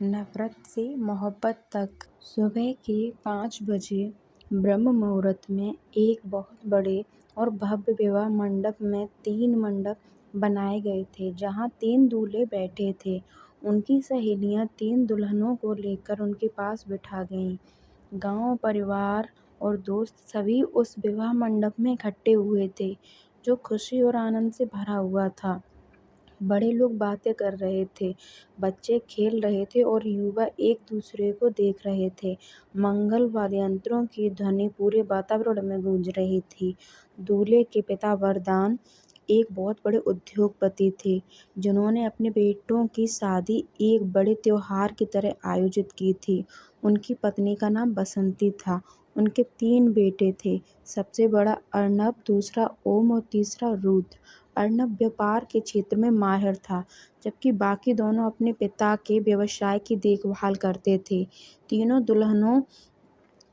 नफरत से मोहब्बत तक। सुबह के 5 बजे ब्रह्म मुहूर्त में एक बहुत बड़े और भव्य विवाह मंडप में 3 मंडप बनाए गए थे, जहाँ 3 दूल्हे बैठे थे। उनकी सहेलियां 3 दुल्हनों को लेकर उनके पास बिठा गईं। गांव, परिवार और दोस्त सभी उस विवाह मंडप में इकट्ठे हुए थे, जो खुशी और आनंद से भरा हुआ था। बड़े लोग बातें कर रहे थे, बच्चे खेल रहे थे और युवा एक दूसरे को देख रहे थे। मंगल वाद्ययंत्रों की ध्वनि पूरे वातावरण में गूंज रही थी। दूल्हे के पिता वरदान एक बहुत बड़े उद्योगपति थे, जिन्होंने अपने बेटों की शादी एक बड़े त्योहार की तरह आयोजित की थी। उनकी पत्नी का नाम बसंती था। उनके 3 बेटे थे, सबसे बड़ा अर्णब, दूसरा ओम और तीसरा रुद्र। अर्णब व्यापार के क्षेत्र में माहिर था, जबकि बाकी दोनों अपने पिता के व्यवसाय की देखभाल करते थे। तीनों दुल्हनों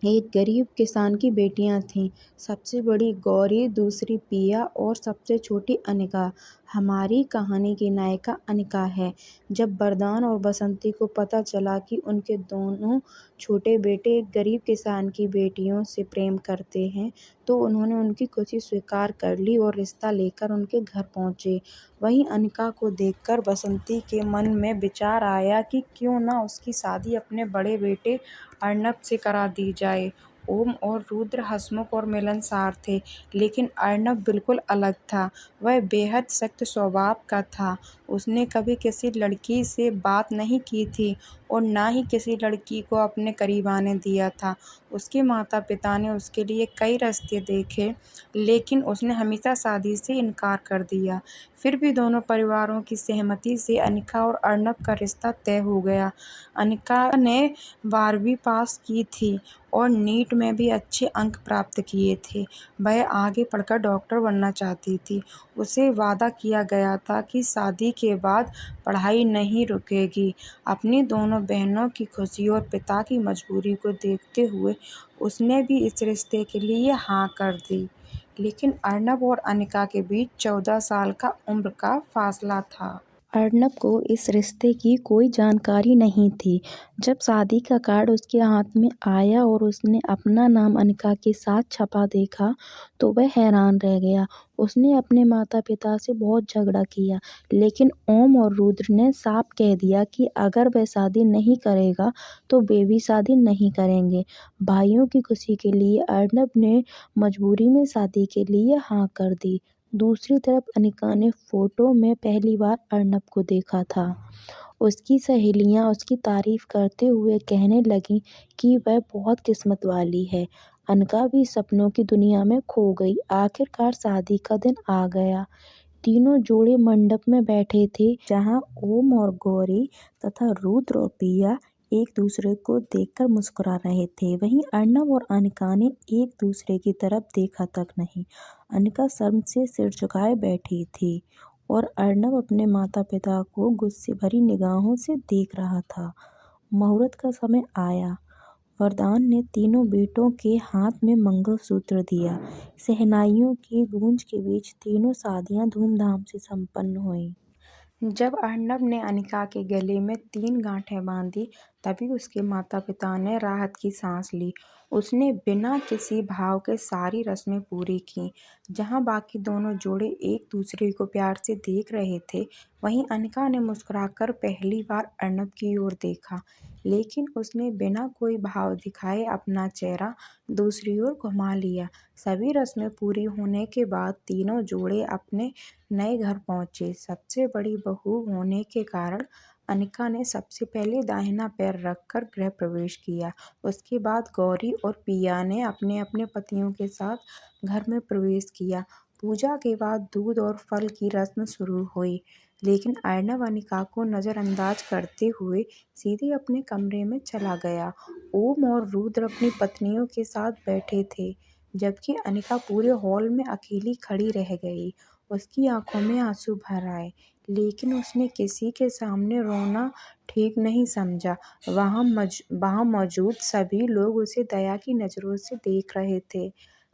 एक गरीब किसान की बेटियां थीं। सबसे बड़ी गौरी, दूसरी पिया और सबसे छोटी अनिका। हमारी कहानी की नायिका अनिका है। जब वरदान और बसंती को पता चला कि उनके दोनों छोटे बेटे एक गरीब किसान की बेटियों से प्रेम करते हैं, तो उन्होंने उनकी खुशी स्वीकार कर ली और रिश्ता लेकर उनके घर पहुंचे। वहीं अनिका को देखकर बसंती के मन में विचार आया कि क्यों न उसकी शादी अपने बड़े बेटे अर्णब से करा दी जाए। ओम और रुद्र हंसमुख और मिलनसार थे, लेकिन अर्णब बिल्कुल अलग था। वह बेहद सख्त स्वभाव का था। उसने कभी किसी लड़की से बात नहीं की थी और ना ही किसी लड़की को अपने करीब आने दिया था। उसके माता पिता ने उसके लिए कई रिश्ते देखे, लेकिन उसने हमेशा शादी से इनकार कर दिया। फिर भी दोनों परिवारों की सहमति से अनिका और अर्णब का रिश्ता तय हो गया। अनिका ने 12वीं पास की थी और नीट में भी अच्छे अंक प्राप्त किए थे। वह आगे पढ़कर डॉक्टर बनना चाहती थी। उसे वादा किया गया था कि शादी के बाद पढ़ाई नहीं रुकेगी। अपनी दोनों बहनों की खुशी और पिता की मजबूरी को देखते हुए उसने भी इस रिश्ते के लिए हाँ कर दी। लेकिन अर्णब और अनिका के बीच 14 साल का उम्र का फासला था। अर्णब को इस रिश्ते की कोई जानकारी नहीं थी। जब शादी का कार्ड उसके हाथ में आया और उसने अपना नाम अनिका के साथ छपा देखा, तो वह हैरान रह गया। उसने अपने माता-पिता से बहुत झगड़ा किया, लेकिन ओम और रुद्र ने साफ कह दिया कि अगर वह शादी नहीं करेगा, तो वे भी शादी नहीं करेंगे। भाइयों की खुशी के लिए अर्णब ने मजबूरी में शादी के लिए हाँ कर दी। दूसरी तरफ अनिका ने फोटो में पहली बार अर्णब को देखा था। उसकी सहेलियां उसकी तारीफ करते हुए कहने लगीं कि वह बहुत किस्मत वाली है। अनिका भी सपनों की दुनिया में खो गई। आखिरकार शादी का दिन आ गया। तीनों जोड़े मंडप में बैठे थे, जहां ओम और गौरी तथा रुद्र और पिया एक दूसरे को देखकर मुस्कुरा रहे थे। वहीं अर्णब और अनिका ने एक दूसरे की तरफ देखा तक नहीं। अनिका शर्म से सिर झुकाए बैठी थी और अर्णब अपने माता पिता को गुस्से भरी निगाहों से देख रहा था। मुहूर्त का समय आया। वरदान ने तीनों बेटों के हाथ में मंगलसूत्र दिया। शहनाइयों की गूंज के बीच तीनों शादियां धूमधाम से संपन्न हुईं। जब अर्णब ने अनिका के गले में 3 गांठें बांधी, तभी उसके माता पिता ने राहत की सांस ली। उसने बिना किसी भाव के सारी रस्में पूरी की। जहां बाकी दोनों जोड़े एक दूसरे को प्यार से देख रहे थे, वहीं अनिका ने मुस्कुराकर पहली बार अर्णब की ओर देखा, लेकिन उसने बिना कोई भाव दिखाए अपना चेहरा दूसरी ओर घुमा लिया। सभी रस्में पूरी होने के बाद तीनों जोड़े अपने नए घर पहुंचे। सबसे बड़ी बहू होने के कारण अनिका ने सबसे पहले दाहिना पैर रखकर गृह प्रवेश किया। उसके बाद गौरी और पिया ने अपने अपने पतियों के साथ घर में प्रवेश किया। पूजा के बाद दूध और फल की रस्म शुरू हुई, लेकिन अर्णब अनिका को नजरअंदाज करते हुए सीधे अपने कमरे में चला गया। ओम और रुद्र अपनी पत्नियों के साथ बैठे थे, जबकि अनिका पूरे हॉल में अकेली खड़ी रह गई। उसकी आंखों में आंसू भर आए, लेकिन उसने किसी के सामने रोना ठीक नहीं समझा। वहां मौजूद सभी लोग उसे दया की नजरों से देख रहे थे।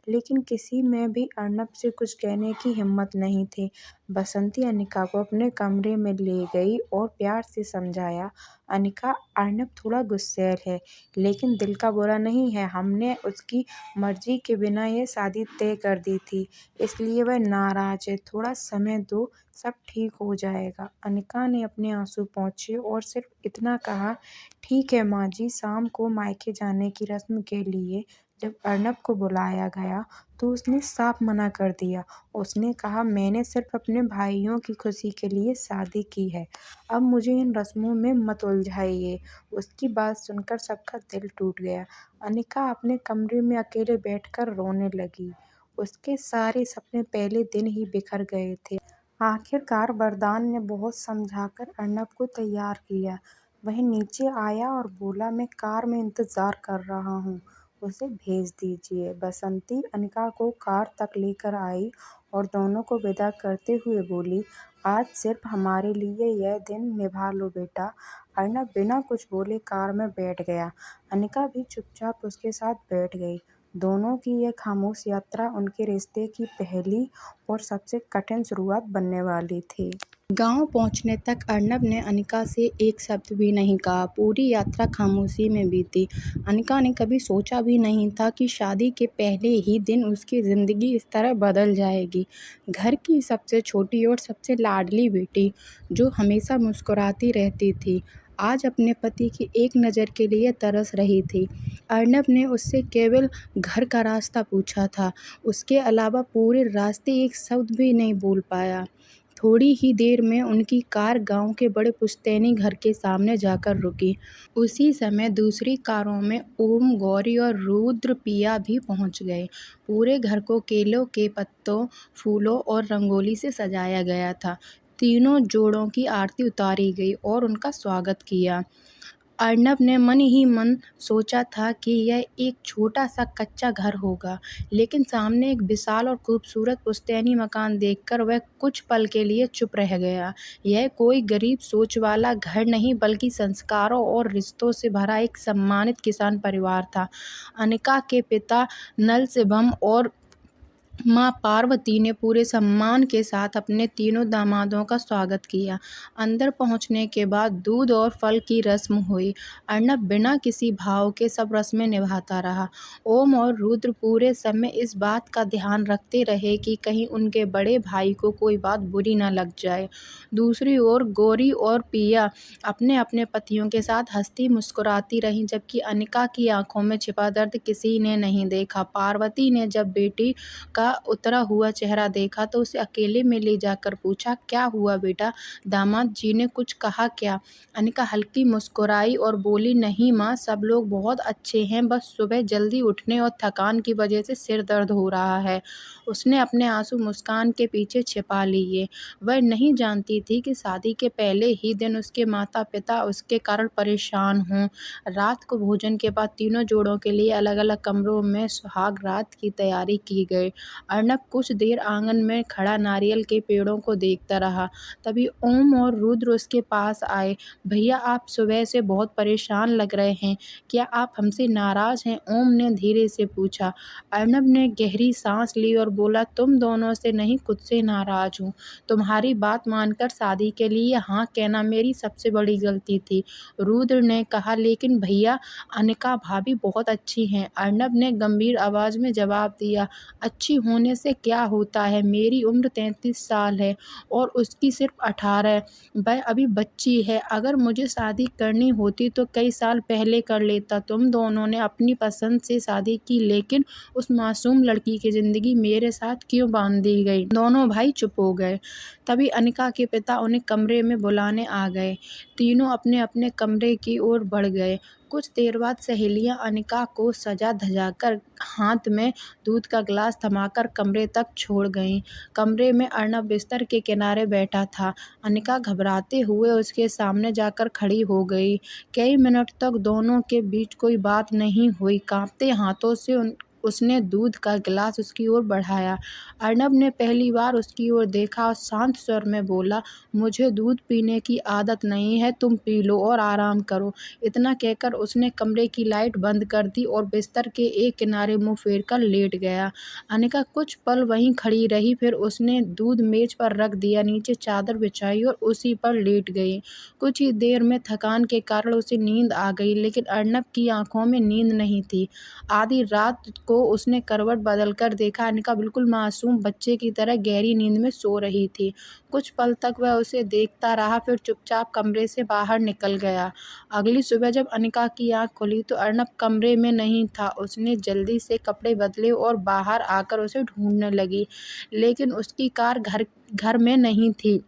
लेकिन किसी में भी अर्नब से कुछ कहने की हिम्मत नहीं थी। बसंती अनिका को अपने कमरे में ले गई और प्यार से समझाया, अनिका, अर्नब थोड़ा गुस्सैल है, लेकिन दिल का बुरा नहीं है। हमने उसकी मर्जी के बिना ये शादी तय कर दी थी, इसलिए वह नाराज है। थोड़ा समय दो, सब ठीक हो जाएगा। अनिका ने अपने आंसू पोंछे और सिर्फ इतना कहा, ठीक है माँ जी। शाम को मायके जाने की रस्म के लिए जब अर्नब को बुलाया गया तो उसने साफ मना कर दिया। उसने कहा, मैंने सिर्फ अपने भाइयों की खुशी के लिए शादी की है, अब मुझे इन रस्मों में मत उलझाइए। उसकी बात सुनकर सबका दिल टूट गया। अनिका अपने कमरे में अकेले बैठकर रोने लगी। उसके सारे सपने पहले दिन ही बिखर गए थे। आखिरकार वरदान ने बहुत समझाकर अर्नब को तैयार किया। वह नीचे आया और बोला, मैं कार में इंतजार कर रहा हूँ, उसे भेज दीजिए। बसंती अनिका को कार तक लेकर आई और दोनों को विदा करते हुए बोली, आज सिर्फ हमारे लिए यह दिन निभा लो बेटा। अर्नब बिना कुछ बोले कार में बैठ गया। अनिका भी चुपचाप उसके साथ बैठ गई। दोनों की यह खामोश यात्रा उनके रिश्ते की पहली और सबसे कठिन शुरुआत बनने वाली थी। गांव पहुंचने तक अर्नब ने अनिका से एक शब्द भी नहीं कहा। पूरी यात्रा खामोशी में बीती। अनिका ने कभी सोचा भी नहीं था कि शादी के पहले ही दिन उसकी ज़िंदगी इस तरह बदल जाएगी। घर की सबसे छोटी और सबसे लाडली बेटी, जो हमेशा मुस्कुराती रहती थी, आज अपने पति की एक नज़र के लिए तरस रही थी। अर्नब ने उससे केवल घर का रास्ता पूछा था, उसके अलावा पूरे रास्ते एक शब्द भी नहीं बोल पाया। थोड़ी ही देर में उनकी कार गांव के बड़े पुश्तैनी घर के सामने जाकर रुकी। उसी समय दूसरी कारों में ओम, गौरी और रुद्रपिया भी पहुंच गए। पूरे घर को केलों के पत्तों, फूलों और रंगोली से सजाया गया था। तीनों जोड़ों की आरती उतारी गई और उनका स्वागत किया। अर्नब ने मन ही मन सोचा था कि यह एक छोटा सा कच्चा घर होगा, लेकिन सामने एक विशाल और खूबसूरत पुश्तैनी मकान देखकर वह कुछ पल के लिए चुप रह गया। यह कोई गरीब सोच वाला घर नहीं, बल्कि संस्कारों और रिश्तों से भरा एक सम्मानित किसान परिवार था। अनिका के पिता नलसिंहम और माँ पार्वती ने पूरे सम्मान के साथ अपने तीनों दामादों का स्वागत किया। अंदर पहुंचने के बाद दूध और फल की रस्म हुई। अर्नब बिना किसी भाव के सब रस्में निभाता रहा। ओम और रुद्र पूरे समय इस बात का ध्यान रखते रहे कि कहीं उनके बड़े भाई को कोई बात बुरी न लग जाए। दूसरी ओर गौरी और पिया अपने अपने पतियों के साथ हंसती मुस्कुराती रहीं, जबकि अनिका की आंखों में छिपा दर्द किसी ने नहीं देखा। पार्वती ने जब बेटी का उतरा हुआ चेहरा देखा तो उसे अकेले में ले जाकर पूछा, क्या हुआ बेटा, दामाद जी ने कुछ कहा क्या? अनिका हल्की मुस्कुराई और बोली, नहीं माँ, सब लोग बहुत अच्छे हैं, बस सुबह जल्दी उठने और थकान की वजह से सिर दर्द हो रहा है। उसने अपने आंसू मुस्कान के पीछे छिपा लिए। वह नहीं जानती थी कि शादी के पहले ही दिन उसके माता पिता उसके कारण परेशान हों। रात को भोजन के बाद तीनों जोड़ों के लिए अलग अलग कमरों में सुहाग रात की तैयारी की गई। अर्नब कुछ देर आंगन में खड़ा नारियल के पेड़ों को देखता रहा। तभी ओम और रुद्र उसके पास आए। भैया, आप सुबह से बहुत परेशान लग रहे हैं, क्या आप हमसे नाराज हैं? ओम ने धीरे से पूछा। अर्नब ने गहरी सांस ली और बोला, तुम दोनों से नहीं, खुद से नाराज हूँ। तुम्हारी बात मानकर शादी के लिए हाँ कहना मेरी सबसे बड़ी गलती थी। रुद्र ने कहा, लेकिन भैया, अनिका भाभी बहुत अच्छी हैं। अर्नब ने गंभीर आवाज में जवाब दिया, अच्छी होने से क्या होता है, मेरी उम्र 33 साल है और उसकी सिर्फ 18। वह अभी बच्ची है। अगर मुझे शादी करनी होती तो कई साल पहले कर लेता। तुम दोनों ने अपनी पसंद से शादी की, लेकिन उस मासूम लड़की की जिंदगी मेरे साथ क्यों बांध दी गई? दोनों भाई चुप हो गए। तभी अनिका के पिता उन्हें कमरे में बुलाने आ गए। तीनों अपने अपने कमरे की ओर बढ़ गए। कुछ देर बाद सहेलियां अनिका को सजा धजा कर हाथ में दूध का गिलास थमाकर कमरे तक छोड़ गईं। कमरे में अर्नब बिस्तर के किनारे बैठा था। अनिका घबराते हुए उसके सामने जाकर खड़ी हो गई। कई मिनट तक दोनों के बीच कोई बात नहीं हुई। कांपते हाथों से उसने दूध का गिलास उसकी ओर बढ़ाया। अर्नब ने पहली बार उसकी ओर देखा और शांत स्वर में बोला, मुझे दूध पीने की आदत नहीं है, तुम पी लो और आराम करो। इतना कहकर उसने कमरे की लाइट बंद कर दी और बिस्तर के एक किनारे मुंह फेर कर लेट गया। अनिका कुछ पल वहीं खड़ी रही, फिर उसने दूध मेज पर रख दिया, नीचे चादर बिछाई और उसी पर लेट गई। कुछ ही देर में थकान के कारण उसे नींद आ गई, लेकिन अर्नब की आंखों में नींद नहीं थी। आधी रात को उसने करवट बदलकर देखा, अनिका बिल्कुल मासूम बच्चे की तरह गहरी नींद में सो रही थी। कुछ पल तक वह उसे देखता रहा, फिर चुपचाप कमरे से बाहर निकल गया। अगली सुबह जब अनिका की आंख खुली तो अर्नब कमरे में नहीं था। उसने जल्दी से कपड़े बदले और बाहर आकर उसे ढूंढने लगी, लेकिन उसकी कार घर में नहीं थी।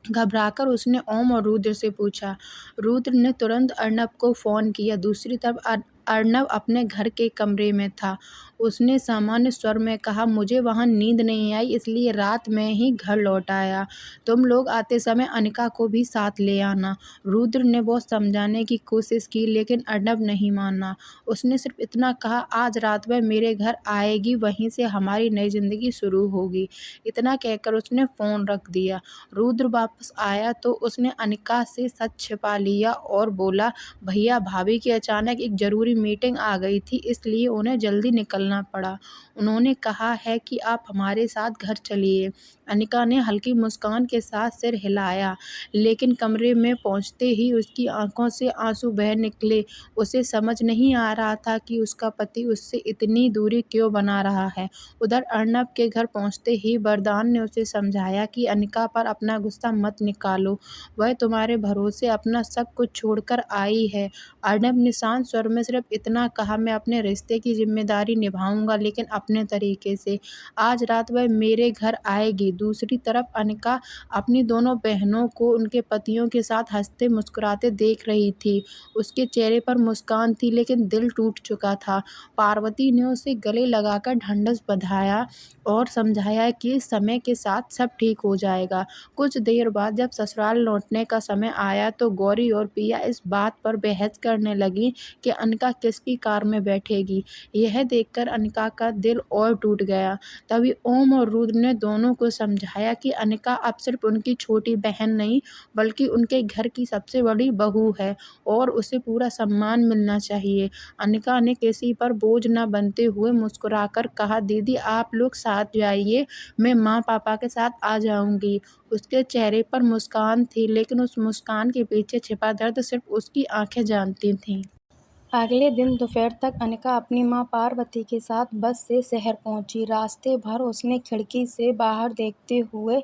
घबराकर उसने ओम और रुद्र से पूछा। रुद्र ने तुरंत अर्नब को फोन किया। दूसरी तरफ अर्नब अपने घर के कमरे में था। उसने सामान्य स्वर में कहा, मुझे वहां नींद नहीं आई, इसलिए रात में ही घर लौट आया। तुम लोग आते समय अनिका को भी साथ ले आना। रुद्र ने बहुत समझाने की कोशिश की, लेकिन अर्नब नहीं माना। उसने सिर्फ इतना कहा, आज रात वह मेरे घर आएगी, वहीं से हमारी नई जिंदगी शुरू होगी। इतना कहकर उसने फोन रख दिया। रुद्र वापस आया तो उसने अनिका से सच छिपा लिया और बोला, भैया भाभी की अचानक एक जरूरी मीटिंग आ गई थी, इसलिए उन्हें जल्दी निकलना पड़ा। उन्होंने कहा है कि आप हमारे साथ घर चलिए। अनिका ने हल्की मुस्कान के साथ सिर हिलाया, लेकिन कमरे में पहुंचते ही उसकी आंखों से आंसू बह निकले। उसे समझ नहीं आ रहा था कि उसका पति उससे इतनी दूरी क्यों बना रहा है। उधर अर्नब के घर पहुंचते ही वरदान ने उसे समझाया कि अनिका पर अपना गुस्सा मत निकालो, वह तुम्हारे भरोसे अपना सब कुछ छोड़कर आई है। अर्नब ने शांत स्वर में सिर्फ इतना कहा, मैं अपने रिश्ते की जिम्मेदारी निभाऊंगा, लेकिन अपने तरीके से। आज रात वह मेरे घर आएगी। दूसरी तरफ अनिका अपनी दोनों बहनों को उनके पतियों के साथ हंसते मुस्कुराते देख रही थी। उसके चेहरे पर मुस्कान थी, लेकिन दिल टूट चुका था। पार्वती ने उसे गले लगाकर ढांढस बंधाया और समझाया कि समय के साथ सब ठीक हो जाएगा। कुछ देर बाद जब ससुराल लौटने का समय आया तो गौरी और पिया इस बात पर बहस करने लगी कि अनिका किसकी कार में बैठेगी। यह देखकर अनिका का दिल और टूट गया। तभी ओम और रुद्र ने दोनों को समझाया कि अनिका अब सिर्फ उनकी छोटी बहन नहीं, बल्कि उनके घर की सबसे बड़ी बहू है और उसे पूरा सम्मान मिलना चाहिए। अनिका ने किसी पर बोझ न बनते हुए मुस्कुराकर कहा, दीदी आप लोग साथ जाइए, मैं माँ पापा के साथ आ जाऊंगी। उसके चेहरे पर मुस्कान थी, लेकिन उस मुस्कान के पीछे छिपा दर्द सिर्फ उसकी आंखें जानती थीं। अगले दिन दोपहर तक अनिका अपनी मां पार्वती के साथ बस से शहर पहुंची। रास्ते भर उसने खिड़की से बाहर देखते हुए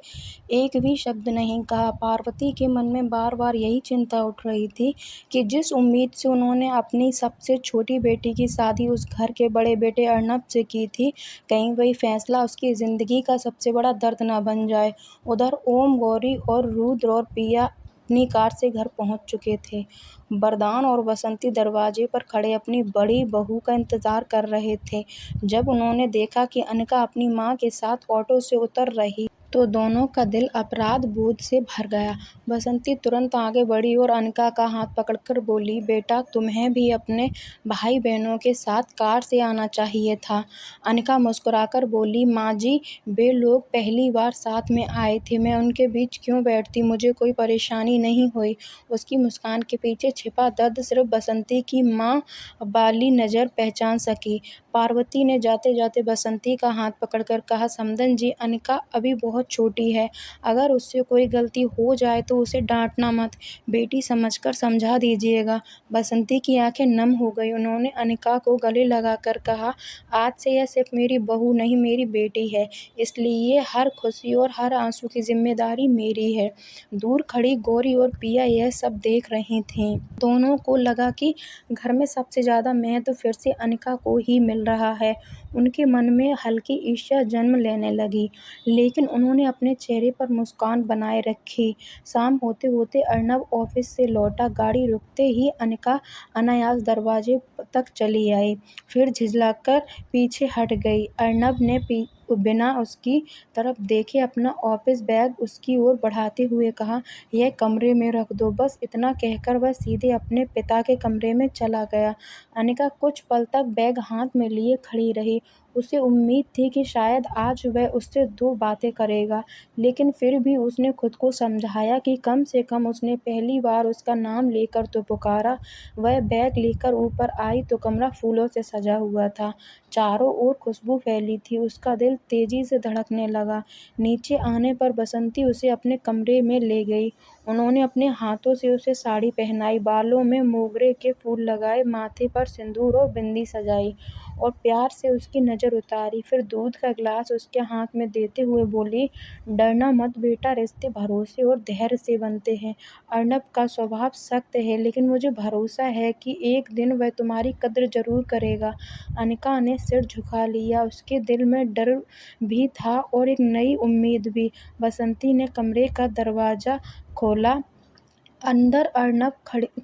एक भी शब्द नहीं कहा। पार्वती के मन में बार बार यही चिंता उठ रही थी कि जिस उम्मीद से उन्होंने अपनी सबसे छोटी बेटी की शादी उस घर के बड़े बेटे अर्नब से की थी, कहीं वही फैसला उसकी जिंदगी का सबसे बड़ा दर्द न बन जाए। उधर ओम, गौरी और रुद्र और पिया अपनी कार से घर पहुंच चुके थे। वरदान और बसंती दरवाजे पर खड़े अपनी बड़ी बहू का इंतजार कर रहे थे। जब उन्होंने देखा कि अनिका अपनी मां के साथ ऑटो से उतर रही तो दोनों का दिल अपराध बोध से भर गया। बसंती तुरंत आगे बढ़ी और अनिका का हाथ पकड़कर बोली, बेटा तुम्हें भी अपने भाई बहनों के साथ कार से आना चाहिए था। अनिका मुस्कुराकर बोली, माँ जी वे लोग पहली बार साथ में आए थे, मैं उनके बीच क्यों बैठती, मुझे कोई परेशानी नहीं हुई। उसकी मुस्कान के पीछे छिपा दर्द सिर्फ बसंती की माँ वाली नज़र पहचान सकी। पार्वती ने जाते जाते बसंती का हाथ पकड़कर कहा, समदन जी अनिका अभी बहुत छोटी है, अगर उससे कोई गलती हो जाए तो उसे डांटना मत, बेटी समझकर समझा दीजिएगा। बसंती की आंखें नम हो गई। उन्होंने अनिका को गले लगाकर कहा, आज से यह सिर्फ मेरी बहू नहीं मेरी बेटी है, इसलिए हर खुशी और हर आंसू की जिम्मेदारी मेरी है। दूर खड़ी गौरी और पिया यह सब देख रही थीं। दोनों को लगा कि घर में सबसे ज्यादा महत्व फिर से अनिका को ही मिल रहा है। उनके मन में हल्की ईर्ष्या जन्म लेने लगी, लेकिन उन्होंने अपने चेहरे पर मुस्कान बनाए रखी। शाम होते होते अर्नब ऑफिस से लौटा। गाड़ी रुकते ही अनिका अनायास दरवाजे तक चली आई, फिर झिझलाकर पीछे हट गई। अर्नब ने बिना उसकी तरफ देखे अपना ऑफिस बैग उसकी ओर बढ़ाते हुए कहा, "यह कमरे में रख दो।" बस इतना कहकर वह सीधे अपने पिता के कमरे में चला गया। अनिका कुछ पल तक बैग हाथ में लिए खड़ी रही। उसे उम्मीद थी कि शायद आज वह उससे 2 बातें करेगा, लेकिन फिर भी उसने खुद को समझाया कि कम से कम उसने पहली बार उसका नाम लेकर तो पुकारा। वह बैग लेकर ऊपर आई तो कमरा फूलों से सजा हुआ था। चारों ओर खुशबू फैली थी। उसका दिल तेजी से धड़कने लगा। नीचे आने पर बसंती उसे अपने कमरे में ले गई। उन्होंने अपने हाथों से उसे साड़ी पहनाई, बालों में मोगरे के फूल लगाए, माथे पर सिंदूर और बिंदी सजाई और प्यार से उसकी नज़र उतारी। फिर दूध का गिलास उसके हाथ में देते हुए बोली, "डरना मत बेटा, रिश्ते भरोसे और धैर्य से बनते हैं। अर्नब का स्वभाव सख्त है, लेकिन मुझे भरोसा है कि एक दिन वह तुम्हारी कद्र ज़रूर करेगा।" अनिका ने सिर झुका लिया। उसके दिल में डर भी था और एक नई उम्मीद भी। बसंती ने कमरे का दरवाज़ा खोला। अंदर अर्नब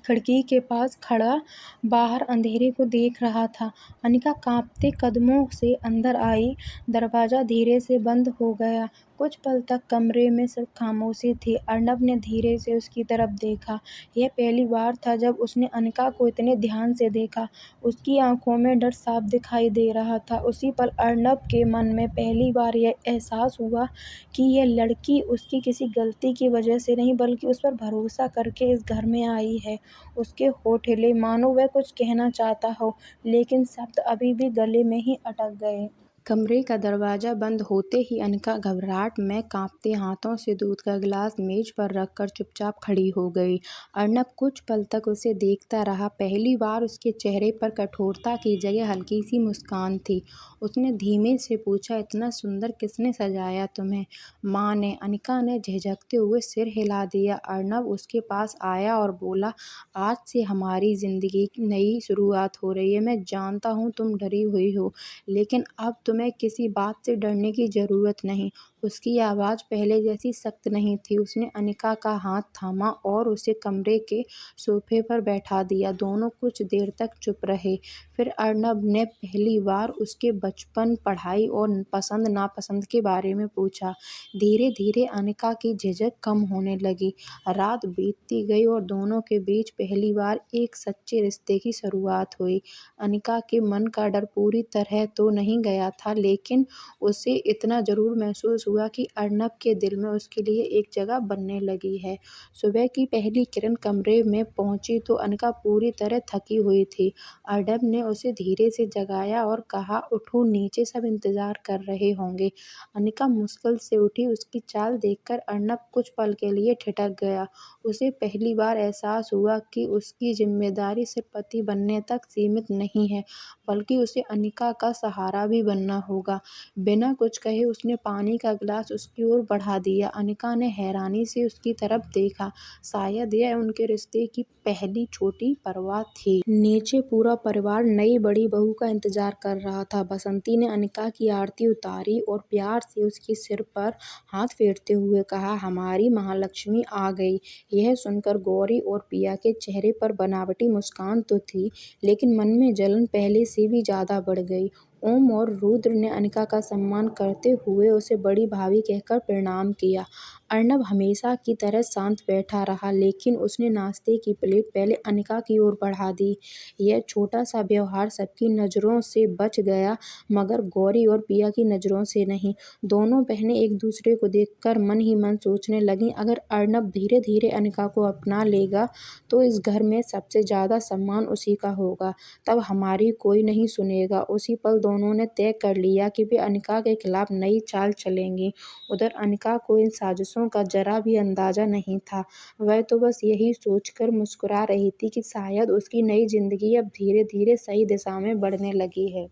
खिड़की के पास खड़ा बाहर अंधेरे को देख रहा था। अनिका कांपते कदमों से अंदर आई। दरवाज़ा धीरे से बंद हो गया। कुछ पल तक कमरे में सिर्फ खामोशी थी। अर्नब ने धीरे से उसकी तरफ देखा। यह पहली बार था जब उसने अनिका को इतने ध्यान से देखा। उसकी आंखों में डर साफ दिखाई दे रहा था। उसी पल अर्नब के मन में पहली बार यह एहसास हुआ कि यह लड़की उसकी किसी गलती की वजह से नहीं, बल्कि उस पर भरोसा करके इस घर में आई है। उसके होंठ हिले, मानो वह कुछ कहना चाहता हो, लेकिन शब्द अभी भी गले में ही अटक गए। कमरे का दरवाज़ा बंद होते ही अनिका घबराहट में कांपते हाथों से दूध का गिलास मेज पर रखकर चुपचाप खड़ी हो गई। अर्नब कुछ पल तक उसे देखता रहा। पहली बार उसके चेहरे पर कठोरता की जगह हल्की सी मुस्कान थी। उसने धीमे से पूछा, "इतना सुंदर किसने सजाया तुम्हें?" "माँ ने।" अनिका ने झिझकते हुए सिर हिला दिया। अर्नब उसके पास आया और बोला, "आज से हमारी जिंदगी की नई शुरुआत हो रही है। मैं जानता हूँ तुम डरी हुई हो, लेकिन अब तुम्हें किसी बात से डरने की ज़रूरत नहीं।" उसकी आवाज़ पहले जैसी सख्त नहीं थी। उसने अनिका का हाथ थामा और उसे कमरे के सोफे पर बैठा दिया। दोनों कुछ देर तक चुप रहे। फिर अर्नब ने पहली बार उसके बचपन, पढ़ाई और पसंद नापसंद के बारे में पूछा। धीरे धीरे अनिका की झिझक कम होने लगी। रात बीतती गई और दोनों के बीच पहली बार एक सच्चे रिश्ते की शुरुआत हुई। अनिका के मन का डर पूरी तरह तो नहीं गया था, लेकिन उसे इतना ज़रूर महसूस हुआ कि अर्नब के दिल में उसके लिए एक जगह बनने लगी है। सुबह की पहली किरण कमरे में पहुंची तो अनिका पूरी तरह थकी हुई थी। अर्नब ने उसे धीरे से जगाया और कहा, "उठो, नीचे सब इंतजार कर रहे होंगे।" अनिका मुश्किल से उठी। उसकी चाल देखकर अर्नब कुछ पल के लिए ठिठक गया। उसे पहली बार एहसास हुआ कि उसकी जिम्मेदारी सिर्फ पति बनने तक सीमित नहीं है, बल्कि उसे अनिका का सहारा भी बनना होगा। बिना कुछ कहे उसने पानी का गिलास उसकी ओर बढ़ा दिया। अनिका ने हैरानी से उसकी तरफ देखा। शायद यह उनके रिश्ते की पहली छोटी परवाह थी। नीचे पूरा परिवार नई बड़ी बहू का इंतजार कर रहा था। बसंती ने अनिका की आरती उतारी और प्यार से उसके सिर पर हाथ फेरते हुए कहा, "हमारी महालक्ष्मी आ गई।" यह सुनकर गौरी और पिया के चेहरे पर बनावटी मुस्कान तो थी, लेकिन मन में जलन पहले से भी ज्यादा बढ़ गई। ओम और रुद्र ने अनिका का सम्मान करते हुए उसे बड़ी भाभी कहकर प्रणाम किया। अर्नब हमेशा की तरह शांत बैठा रहा, लेकिन उसने नाश्ते की प्लेट पहले अनिका की ओर बढ़ा दी। यह छोटा सा व्यवहार सबकी नज़रों से बच गया, मगर गौरी और पिया की नज़रों से नहीं। दोनों बहनें एक दूसरे को देखकर मन ही मन सोचने लगीं, अगर अर्नब धीरे धीरे अनिका को अपना लेगा तो इस घर में सबसे ज्यादा सम्मान उसी का होगा। तब हमारी कोई नहीं सुनेगा। उसी पल दोनों ने तय कर लिया कि वे अनिका के खिलाफ नई चाल चलेंगी। उधर अनिका को इन साजिशों का जरा भी अंदाजा नहीं था। वह तो बस यही सोचकर मुस्कुरा रही थी कि शायद उसकी नई जिंदगी अब धीरे धीरे सही दिशा में बढ़ने लगी है।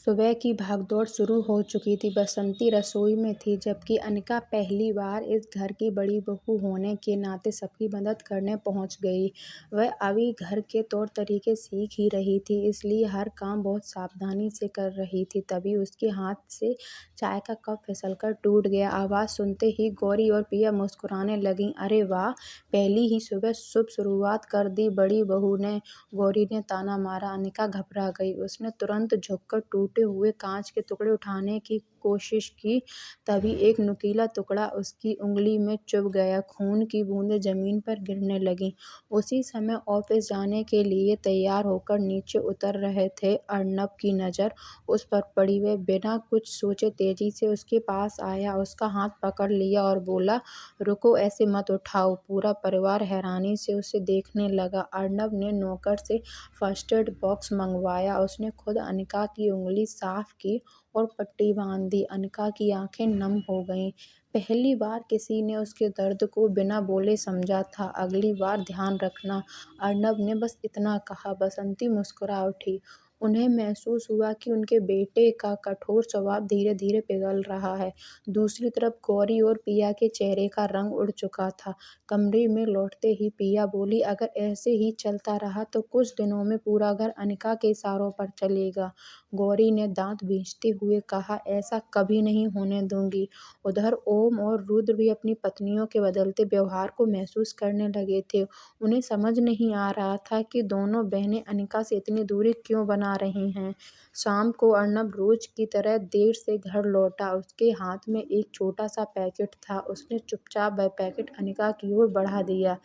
सुबह की भागदौड़ शुरू हो चुकी थी। बसंती रसोई में थी, जबकि अनिका पहली बार इस घर की बड़ी बहू होने के नाते सबकी मदद करने पहुंच गई। वह अभी घर के तौर तरीके सीख ही रही थी, इसलिए हर काम बहुत सावधानी से कर रही थी। तभी उसके हाथ से चाय का कप फिसलकर टूट गया। आवाज़ सुनते ही गौरी और पिया मुस्कुराने लगीं। "अरे वाह, पहली ही सुबह शुभ शुरुआत कर दी बड़ी बहू ने।" गौरी ने ताना मारा। अनिका घबरा गई। उसने तुरंत झुककर टूटे हुए कांच के टुकड़े उठाने की कोशिश की, तभी एक नुकीला टुकड़ा उसकी उंगली में चुभ गया। खून की बूंदें जमीन पर गिरने लगीं। उसी समय ऑफिस जाने के लिए तैयार होकर नीचे उतर रहे थे अर्नब की नज़र उस पर पड़ी। वह बिना कुछ सोचे तेजी से उसके पास आया, उसका हाथ पकड़ लिया और बोला, रुको, ऐसे मत उठाओ। पूरा परिवार हैरानी से उसे देखने लगा। अर्नब ने नौकर से फर्स्ट एड बॉक्स मंगवाया। उसने खुद अनिका की उंगली साफ की और पट्टी बांध दी। अनिका की आंखें नम हो गईं। पहली बार किसी ने उसके दर्द को बिना बोले समझा था। अगली बार ध्यान रखना, अर्नब ने बस इतना कहा। बसंती मुस्कुरा उठी। उन्हें महसूस हुआ कि उनके बेटे का कठोर स्वभाव धीरे धीरे पिघल रहा है। दूसरी तरफ गौरी और पिया के चेहरे का रंग उड़ चुका था। कमरे में लौटते ही पिया बोली, अगर ऐसे ही चलता रहा तो कुछ दिनों में पूरा घर अनिका के इशारों पर चलेगा। गौरी ने दांत भींचते हुए कहा, ऐसा कभी नहीं होने दूंगी। उधर ओम और रुद्र भी अपनी पत्नियों के बदलते व्यवहार को महसूस करने लगे थे। उन्हें समझ नहीं आ रहा था कि दोनों बहनें अनिका से इतनी दूरी क्यों बना रही हैं। शाम को अर्नब रोज की तरह देर से घर लौटा। उसके हाथ में एक छोटा सा पैकेट था। उसने चुपचाप वह पैकेट अनिका की ओर बढ़ा दिया।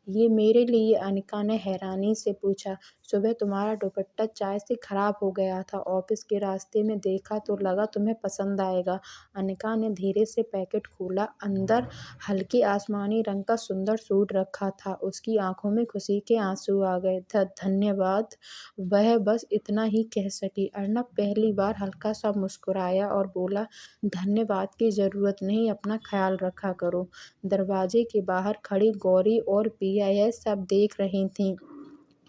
ये मेरे लिए? अनिका ने हैरानी से पूछा। सुबह तुम्हारा दुपट्टा चाय से खराब हो गया था। ऑफिस के रास्ते में देखा तो लगा तुम्हें पसंद आएगा। अनिका ने धीरे से पैकेट खोला। अंदर हल्के आसमानी रंग का सुंदर सूट रखा था। उसकी आंखों में खुशी के आंसू आ गए। धन्यवाद, वह बस इतना ही कह सकी। अर्नब पहली बार हल्का सा मुस्कुराया और बोला, धन्यवाद की जरूरत नहीं, अपना ख्याल रखा करो। दरवाजे के बाहर खड़ी गौरी और पिया यह सब देख रही थीं।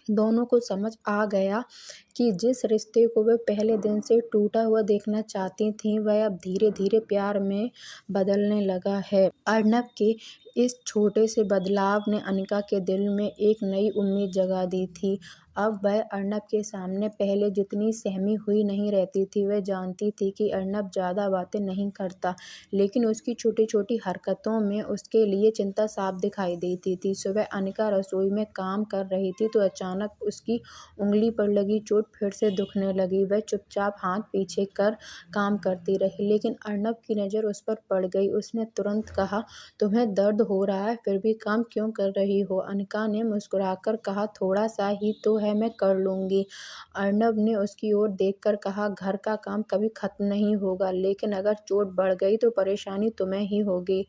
दोनों को समझ आ गया कि जिस रिश्ते को वे पहले दिन से टूटा हुआ देखना चाहती थीं, वह अब धीरे धीरे प्यार में बदलने लगा है। अर्नब के इस छोटे से बदलाव ने अनिका के दिल में एक नई उम्मीद जगा दी थी। अब वह अर्नब के सामने पहले जितनी सहमी हुई नहीं रहती थी। वह जानती थी कि अर्नब ज़्यादा बातें नहीं करता, लेकिन उसकी छोटी छोटी हरकतों में उसके लिए चिंता साफ दिखाई देती थी। सुबह अनिका रसोई में काम कर रही थी तो अचानक उसकी उंगली पर लगी चोट फिर से दुखने लगी। वह चुपचाप हाथ पीछे कर काम करती रही, लेकिन अर्नब की नज़र उस पर पड़ गई। उसने तुरंत कहा, तुम्हें दर्द हो रहा है, फिर भी काम क्यों कर रही हो? अनिका ने मुस्कुराकर कहा, थोड़ा सा ही तो है, मैं कर लूंगी। अर्नब ने उसकी ओर देखकर कहा, घर का काम कभी खत्म नहीं होगा, लेकिन अगर चोट बढ़ गई तो परेशानी तुम्हें ही होगी।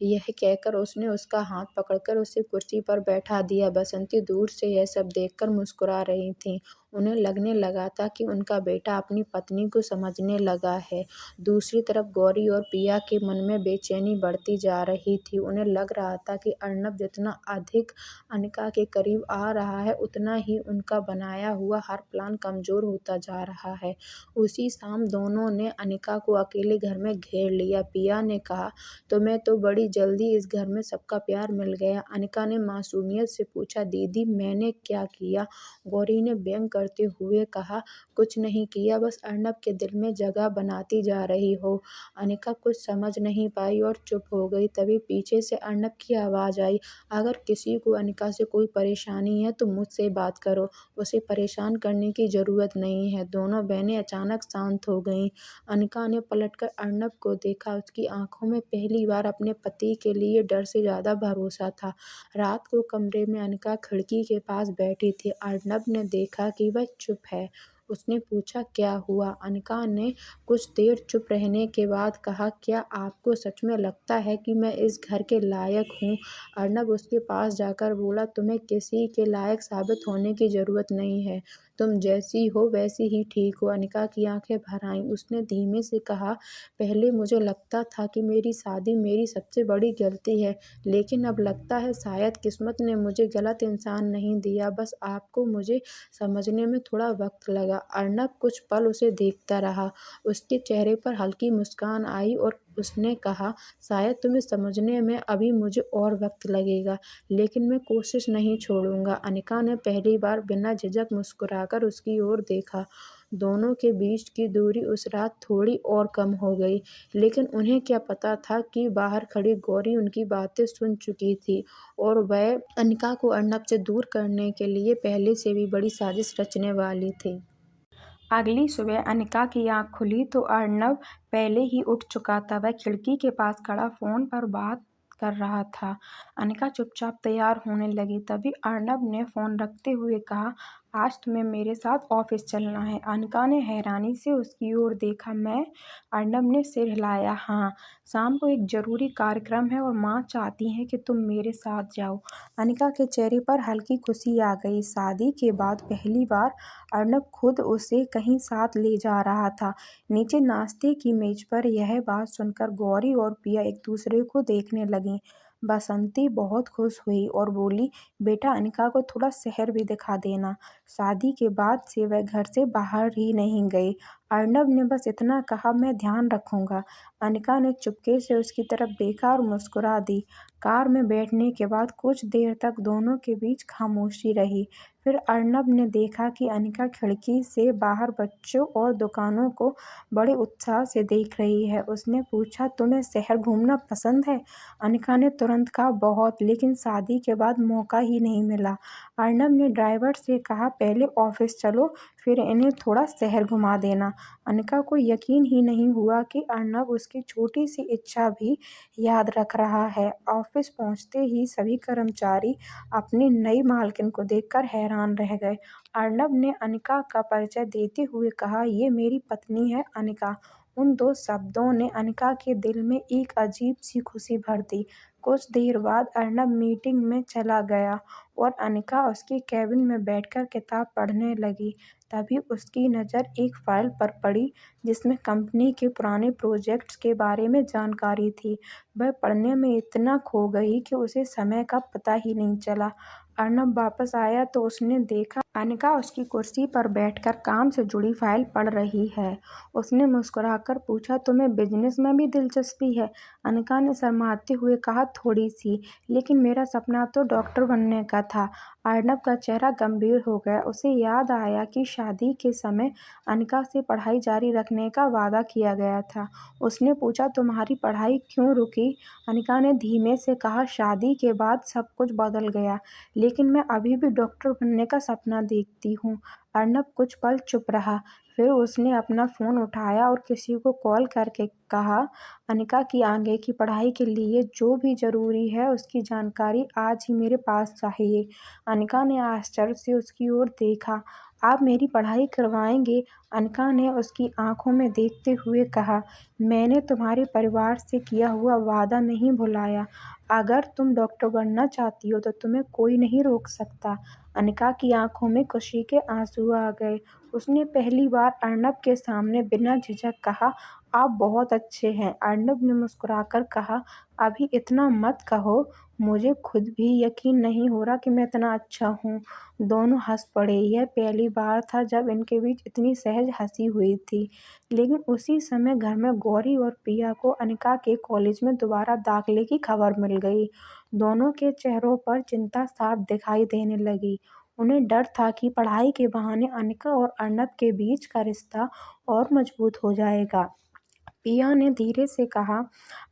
यह कहकर उसने उसका हाथ पकड़कर उसे कुर्सी पर बैठा दिया। बसंती दूर से यह सब देखकर मुस्कुरा रही थी। उन्हें लगने लगा था कि उनका बेटा अपनी पत्नी को समझने लगा है। दूसरी तरफ गौरी और पिया के मन में बेचैनी बढ़ती जा रही थी। उन्हें लग रहा था कि अर्नब जितना अधिक अनिका के करीब आ रहा है, उतना ही उनका बनाया हुआ हर प्लान कमजोर होता जा रहा है। उसी शाम दोनों ने अनिका को अकेले घर में घेर लिया। पिया ने कहा, तुम्हें तो बड़ी जल्दी इस घर में सबका प्यार मिल गया। अनिका ने मासूमियत से पूछा, दीदी मैंने क्या किया? गौरी ने व्यंग करते हुए कहा, कुछ नहीं किया, बस अर्नब के दिल में जगह बनाती जा रही हो। अनिका कुछ समझ नहीं पाई और चुप हो गई। तभी पीछे से अर्नब की आवाज़ आई, अगर किसी को अनिका से कोई परेशानी है तो मुझसे बात करो, उसे परेशान करने की ज़रूरत नहीं है। दोनों बहनें अचानक शांत हो गईं। अनिका ने पलटकर अर्नब को देखा। उसकी आंखों में पहली बार अपने पति के लिए डर से ज़्यादा भरोसा था। रात को कमरे में अनिका खिड़की के पास बैठी थी। अर्नब ने देखा कि वह चुप है। उसने पूछा, क्या हुआ? अनिका ने कुछ देर चुप रहने के बाद कहा, क्या आपको सच में लगता है कि मैं इस घर के लायक हूँ? अर्नब उसके पास जाकर बोला, तुम्हें किसी के लायक साबित होने की ज़रूरत नहीं है। तुम जैसी हो वैसी ही ठीक हो। अनिका की आंखें भर आईं। उसने धीमे से कहा, पहले मुझे लगता था कि मेरी शादी मेरी सबसे बड़ी गलती है, लेकिन अब लगता है शायद किस्मत ने मुझे गलत इंसान नहीं दिया, बस आपको मुझे समझने में थोड़ा वक्त लगा। अर्नब कुछ पल उसे देखता रहा। उसके चेहरे पर हल्की मुस्कान आई और उसने कहा, शायद तुम्हें समझने में अभी मुझे और वक्त लगेगा, लेकिन मैं कोशिश नहीं छोड़ूंगा। अनिका ने पहली बार बिना झिझक मुस्कुराकर उसकी ओर देखा। दोनों के बीच की दूरी उस रात थोड़ी और कम हो गई, लेकिन उन्हें क्या पता था कि बाहर खड़ी गौरी उनकी बातें सुन चुकी थी और वह अनिका को अर्नब से दूर करने के लिए पहले से भी बड़ी साजिश रचने वाली थी। अगली सुबह अनिका की आंख खुली तो अर्नब पहले ही उठ चुका था। वह खिड़की के पास खड़ा फोन पर बात कर रहा था। अनिका चुपचाप तैयार होने लगी। तभी अर्नब ने फोन रखते हुए कहा, आज तुम्हें मेरे साथ ऑफिस चलना है। अनिका ने हैरानी से उसकी ओर देखा। मैं? अर्नब ने सिर हिलाया। हाँ, शाम को एक जरूरी कार्यक्रम है और माँ चाहती है कि तुम मेरे साथ जाओ। अनिका के चेहरे पर हल्की खुशी आ गई। शादी के बाद पहली बार अर्नब खुद उसे कहीं साथ ले जा रहा था। नीचे नाश्ते की मेज पर यह बात सुनकर गौरी और पिया एक दूसरे को देखने लगीं। बसंती बहुत खुश हुई और बोली, बेटा अनिका को थोड़ा शहर भी दिखा देना। शादी के बाद से वह घर से बाहर ही नहीं गई। अर्नब ने बस इतना कहा, मैं ध्यान रखूंगा। अनिका ने चुपके से उसकी तरफ देखा और मुस्कुरा दी। कार में बैठने के बाद कुछ देर तक दोनों के बीच खामोशी रही। फिर अर्नब ने देखा कि अनिका खिड़की से बाहर बच्चों और दुकानों को बड़े उत्साह से देख रही है। उसने पूछा, तुम्हें शहर घूमना पसंद है? अनिका ने तुरंत कहा, बहुत, लेकिन शादी के बाद मौका ही नहीं मिला। अर्नब ने ड्राइवर से कहा, पहले ऑफिस चलो, फिर इन्हें थोड़ा शहर घुमा देना। अनिका को यकीन ही नहीं हुआ कि अर्नब उसकी छोटी सी इच्छा भी याद रख रहा है। ऑफिस पहुंचते ही सभी कर्मचारी अपनी नई मालकिन को देखकर हैरान रह गए। अर्नब ने अनिका का परिचय देते हुए कहा, ये मेरी पत्नी है अनिका। उन दो शब्दों ने अनिका के दिल में एक अजीब सी खुशी भर दी। कुछ देर बाद अर्नब मीटिंग में चला गया और अनिका उसके केबिन में बैठकर किताब पढ़ने लगी। तभी उसकी नज़र एक फाइल पर पड़ी जिसमें कंपनी के पुराने प्रोजेक्ट्स के बारे में जानकारी थी। वह पढ़ने में इतना खो गई कि उसे समय का पता ही नहीं चला। अर्नब वापस आया तो उसने देखा अनिका उसकी कुर्सी पर बैठकर काम से जुड़ी फाइल पढ़ रही है। उसने मुस्कुराकर पूछा, तुम्हें बिजनेस में भी दिलचस्पी है? अनिका ने शर्माते हुए कहा, थोड़ी सी, लेकिन मेरा सपना तो डॉक्टर बनने का था। अर्नब का चेहरा गंभीर हो गया। उसे याद आया कि शादी के समय अनिका से पढ़ाई जारी रखने का वादा किया गया था। उसने पूछा, तुम्हारी पढ़ाई क्यों रुकी? अनिका ने धीमे से कहा, शादी के बाद सब कुछ बदल गया, लेकिन मैं अभी भी डॉक्टर बनने का सपना देखती हूँ। अर्नब कुछ पल चुप रहा। फिर उसने अपना फ़ोन उठाया और किसी को कॉल करके कहा, अनिका की आगे की पढ़ाई के लिए जो भी ज़रूरी है उसकी जानकारी आज ही मेरे पास चाहिए। अनिका ने आश्चर्य से उसकी ओर देखा। आप मेरी पढ़ाई करवाएंगे? अनिका ने उसकी आंखों में देखते हुए कहा, मैंने तुम्हारे परिवार से किया हुआ वादा नहीं भुलाया। अगर तुम डॉक्टर बनना चाहती हो तो तुम्हें कोई नहीं रोक सकता। अनिका की आंखों में खुशी के आंसू आ गए। उसने पहली बार अर्नब के सामने बिना झिझक कहा, आप बहुत अच्छे हैं। अर्नब ने मुस्कुराकर कहा, अभी इतना मत कहो, मुझे खुद भी यकीन नहीं हो रहा कि मैं इतना अच्छा हूँ। दोनों हंस पड़े। यह पहली बार था जब इनके बीच इतनी सहज हंसी हुई थी। लेकिन उसी समय घर में गौरी और पिया को अनिका के कॉलेज में दोबारा दाखिले की खबर मिल गई। दोनों के चेहरों पर चिंता साफ दिखाई देने लगी। उन्हें डर था कि पढ़ाई के बहाने अनिका और अर्नब के बीच का रिश्ता और मजबूत हो जाएगा। पिया ने धीरे से कहा,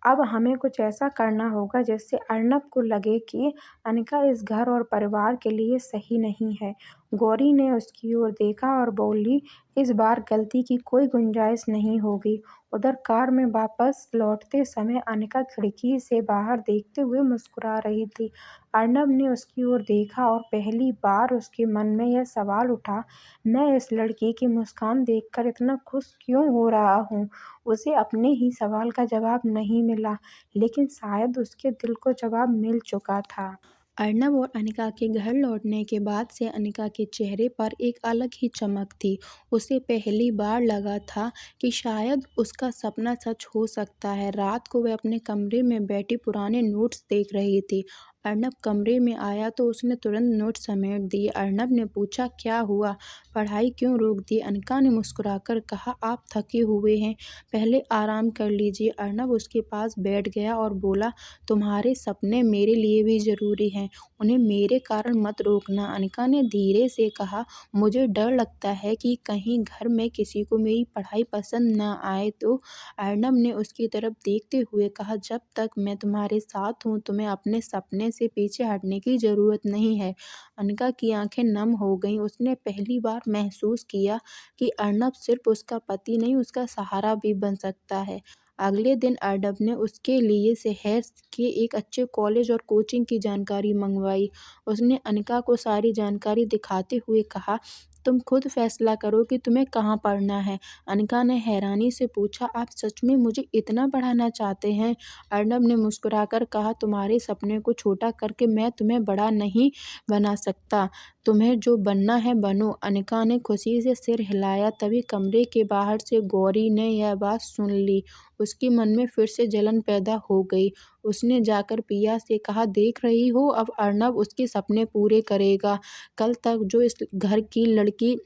अब हमें कुछ ऐसा करना होगा जिससे अर्नब को लगे कि अनिका इस घर और परिवार के लिए सही नहीं है। गौरी ने उसकी ओर देखा और बोली, इस बार गलती की कोई गुंजाइश नहीं होगी। उधर कार में वापस लौटते समय अनिका खिड़की से बाहर देखते हुए मुस्कुरा रही थी। अर्नब ने उसकी ओर देखा और पहली बार उसके मन में यह सवाल उठा, मैं इस लड़की की मुस्कान देखकर इतना खुश क्यों हो रहा हूँ? उसे अपने ही सवाल का जवाब नहीं मिला, लेकिन शायद उसके दिल को जवाब मिल चुका था। अर्नब और अनिका के घर लौटने के बाद से अनिका के चेहरे पर एक अलग ही चमक थी। उसे पहली बार लगा था कि शायद उसका सपना सच हो सकता है। रात को वह अपने कमरे में बैठी पुराने नोट्स देख रही थी। अर्नब कमरे में आया तो उसने तुरंत नोट समेट दिए। अर्नब ने पूछा, क्या हुआ? पढ़ाई क्यों रोक दी? अनिका ने मुस्कुराकर कहा, आप थके हुए हैं, पहले आराम कर लीजिए। अर्नब उसके पास बैठ गया और बोला, तुम्हारे सपने मेरे लिए भी ज़रूरी हैं, उन्हें मेरे कारण मत रोकना। अनिका ने धीरे से कहा, मुझे डर लगता है कि कहीं घर में किसी को मेरी पढ़ाई पसंद न आए तो। अर्नब ने उसकी तरफ देखते हुए कहा, जब तक मैं तुम्हारे साथ हूँ तुम्हें अपने सपने से पीछे हटने की जरूरत नहीं है। अनिका की आंखें नम हो गईं। उसने पहली बार महसूस किया कि अर्नब सिर्फ उसका पति नहीं उसका सहारा भी बन सकता है। अगले दिन अर्नब ने उसके लिए शहर के एक अच्छे कॉलेज और कोचिंग की जानकारी मंगवाई। उसने अनिका को सारी जानकारी दिखाते हुए कहा, तुम खुद फैसला करो कि तुम्हें कहाँ पढ़ना है। अनिका ने हैरानी से पूछा, आप सच में मुझे इतना पढ़ाना चाहते हैं? अर्नब ने मुस्कुराकर कहा, तुम्हारे सपने को छोटा करके मैं तुम्हें बड़ा नहीं बना सकता। तुम्हें जो बनना है बनो। अनिका ने खुशी से सिर हिलाया। तभी कमरे के बाहर से गौरी ने यह बात सुन ली। उसके मन में फिर से जलन पैदा हो गई। उसने जाकर पिया से कहा, देख रही हो अब अर्नब उसके सपने पूरे करेगा। कल तक जो इस घर की लड़की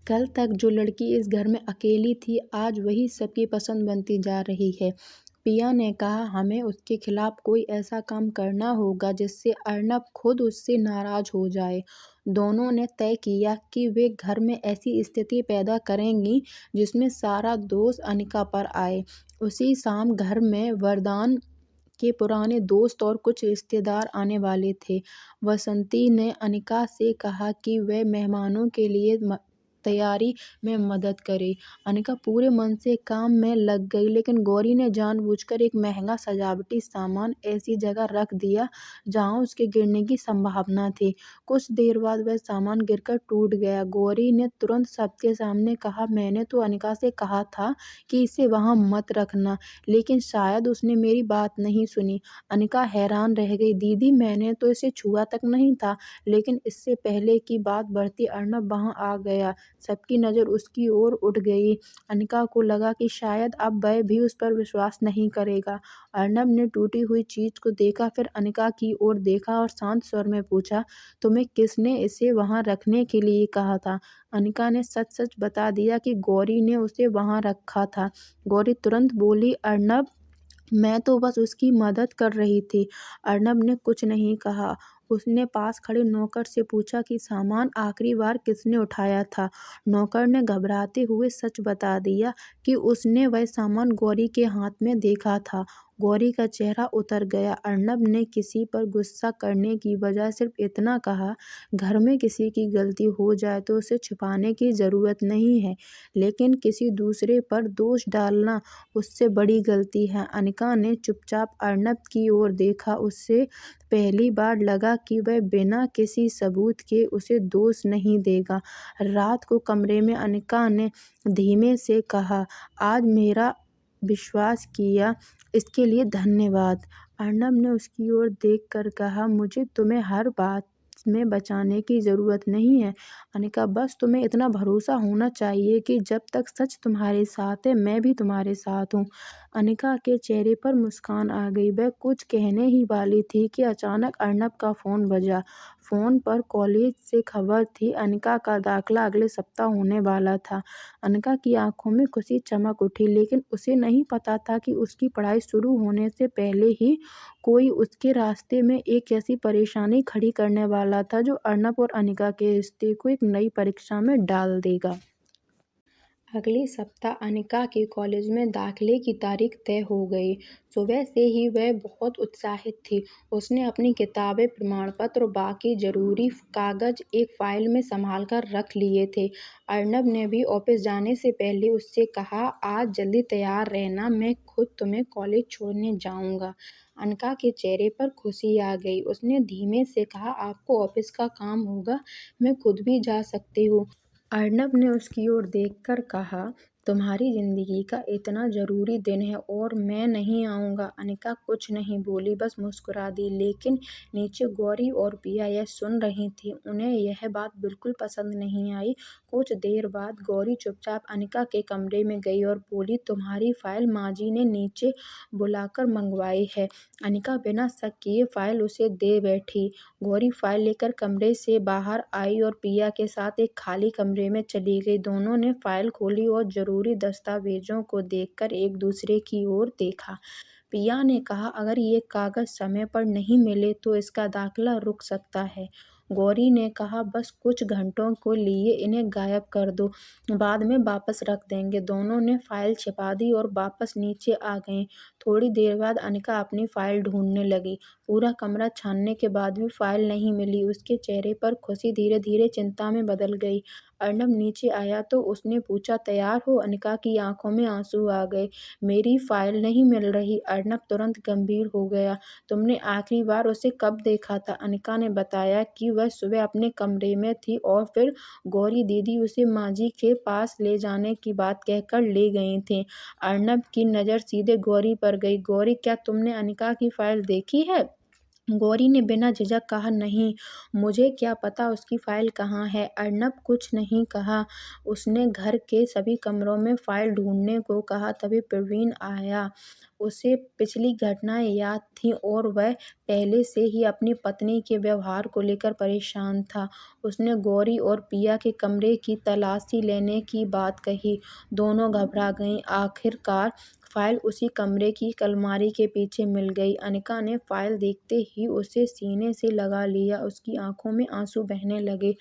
कल तक जो लड़की इस घर में अकेली थी आज वही सबकी पसंद बनती जा रही है। पिया ने कहा, हमें उसके खिलाफ कोई ऐसा काम करना होगा जिससे अर्नब खुद उससे नाराज हो जाए। दोनों ने तय किया कि वे घर में ऐसी स्थिति पैदा करेंगी जिसमें सारा दोष अनिका पर आए। उसी शाम घर में वरदान के पुराने दोस्त और कुछ रिश्तेदार आने वाले थे। वसंती ने अनिका से कहा कि वह मेहमानों के लिए तैयारी में मदद करे। अनिका पूरे मन से काम में लग गई, लेकिन गौरी ने जानबूझकर एक महंगा सजावटी सामान ऐसी जगह रख दिया जहां उसके गिरने की संभावना थी। कुछ देर बाद वह सामान गिरकर टूट गया। गौरी ने तुरंत सबके सामने कहा, मैंने तो अनिका से कहा था कि इसे वहां मत रखना, लेकिन शायद उसने मेरी बात नहीं सुनी। अनिका हैरान रह गई, दीदी मैंने तो इसे छुआ तक नहीं था। लेकिन इससे पहले कि बात बढ़ती अर्नब वहां आ गया। सबकी नज़र उसकी ओर उठ गई। अनिका को लगा कि शायद अब वह भी उस पर विश्वास नहीं करेगा। अर्नब ने टूटी हुई चीज को देखा, फिर अनिका की ओर देखा और शांत स्वर में पूछा, तुम्हें किसने इसे वहां रखने के लिए कहा था? अनिका ने सच सच बता दिया कि गौरी ने उसे वहां रखा था। गौरी तुरंत बोली, अर्नब मैं तो बस उसकी मदद कर रही थी। अर्नब ने कुछ नहीं कहा। उसने पास खड़े नौकर से पूछा कि सामान आखिरी बार किसने उठाया था। नौकर ने घबराते हुए सच बता दिया कि उसने वह सामान गौरी के हाथ में देखा था। गौरी का चेहरा उतर गया। अर्नब ने किसी पर गुस्सा करने की बजाय सिर्फ इतना कहा, घर में किसी की गलती हो जाए तो उसे छिपाने की ज़रूरत नहीं है, लेकिन किसी दूसरे पर दोष डालना उससे बड़ी गलती है। अनिका ने चुपचाप अर्नब की ओर देखा। उससे पहली बार लगा कि वह बिना किसी सबूत के उसे दोष नहीं देगा। रात को कमरे में अनिका ने धीमे से कहा, आज मेरा विश्वास किया इसके लिए धन्यवाद। अर्नब ने उसकी ओर देखकर कहा, मुझे तुम्हें हर बात में बचाने की ज़रूरत नहीं है अनिका, बस तुम्हें इतना भरोसा होना चाहिए कि जब तक सच तुम्हारे साथ है मैं भी तुम्हारे साथ हूँ। अनिका के चेहरे पर मुस्कान आ गई। वह कुछ कहने ही वाली थी कि अचानक अर्नब का फ़ोन बजा। फ़ोन पर कॉलेज से खबर थी, अनिका का दाखिला अगले सप्ताह होने वाला था। अनिका की आंखों में खुशी चमक उठी, लेकिन उसे नहीं पता था कि उसकी पढ़ाई शुरू होने से पहले ही कोई उसके रास्ते में एक ऐसी परेशानी खड़ी करने वाला था जो अर्नब और अनिका के रिश्ते को एक नई परीक्षा में डाल देगा। अगले सप्ताह अनिका के कॉलेज में दाखिले की तारीख तय हो गई। सुबह से ही वह बहुत उत्साहित थी। उसने अपनी किताबें, प्रमाण पत्र और बाकी जरूरी कागज एक फाइल में संभाल कर रख लिए थे। अर्नब ने भी ऑफिस जाने से पहले उससे कहा, आज जल्दी तैयार रहना, मैं खुद तुम्हें कॉलेज छोड़ने जाऊंगा। अनिका के चेहरे पर खुशी आ गई। उसने धीमे से कहा, आपको ऑफिस का काम होगा, मैं खुद भी जा सकती हूँ। अर्नब ने उसकी ओर देखकर कहा, तुम्हारी जिंदगी का इतना जरूरी दिन है और मैं नहीं आऊंगा। अनिका कुछ नहीं बोली, बस मुस्कुरा दी। लेकिन नीचे गौरी और पिया यह सुन रही थी। उन्हें यह बात बिल्कुल पसंद नहीं आई। कुछ देर बाद गौरी चुपचाप अनिका के कमरे में गई और बोली, तुम्हारी फाइल माजी ने नीचे बुलाकर मंगवाई है। अनिका बिना शक किए फाइल उसे दे बैठी। गौरी फाइल लेकर कमरे से बाहर आई और पिया के साथ एक खाली कमरे में चली गई। दोनों ने फाइल खोली और जरूरी दस्तावेजों को देखकर एक दूसरे की ओर देखा। पिया ने कहा, अगर ये कागज समय पर नहीं मिले तो इसका दाखिला रुक सकता है। गौरी ने कहा, बस कुछ घंटों के लिए इन्हें गायब कर दो, बाद में वापस रख देंगे। दोनों ने फाइल छिपा दी और वापस नीचे आ गए। थोड़ी देर बाद अनिका अपनी फाइल ढूंढने लगी। पूरा कमरा छानने के बाद भी फाइल नहीं मिली। उसके चेहरे पर खुशी धीरे धीरे चिंता में बदल गई। अर्नब नीचे आया तो उसने पूछा, तैयार हो? अनिका की आंखों में आंसू आ गए। मेरी फाइल नहीं मिल रही। अर्नब तुरंत गंभीर हो गया। तुमने आखिरी बार उसे कब देखा था? अनिका ने बताया कि वह सुबह अपने कमरे में थी और फिर गौरी दीदी उसे माजी के पास ले जाने की बात कहकर ले गई थी। अर्नब की नज़र सीधे गौरी पर गई। गौरी, क्या तुमने अनिका की फाइल देखी है? गौरी ने बिना झिझक कहा, नहीं, मुझे क्या पता उसकी फाइल कहाँ है। अर्नब कुछ नहीं कहा। उसने घर के सभी कमरों में फाइल ढूंढने को कहा। तभी प्रवीण आया। उसे पिछली घटनाएं याद थीं और वह पहले से ही अपनी पत्नी के व्यवहार को लेकर परेशान था। उसने गौरी और पिया के कमरे की तलाशी लेने की बात कही। दोनों घबरा गईं। आखिरकार फाइल उसी कमरे की एक अलमारी के पीछे मिल गई। अनिका ने फाइल देखते ही उसे सीने से लगा लिया। उसकी आंखों में आंसू बहने लगे।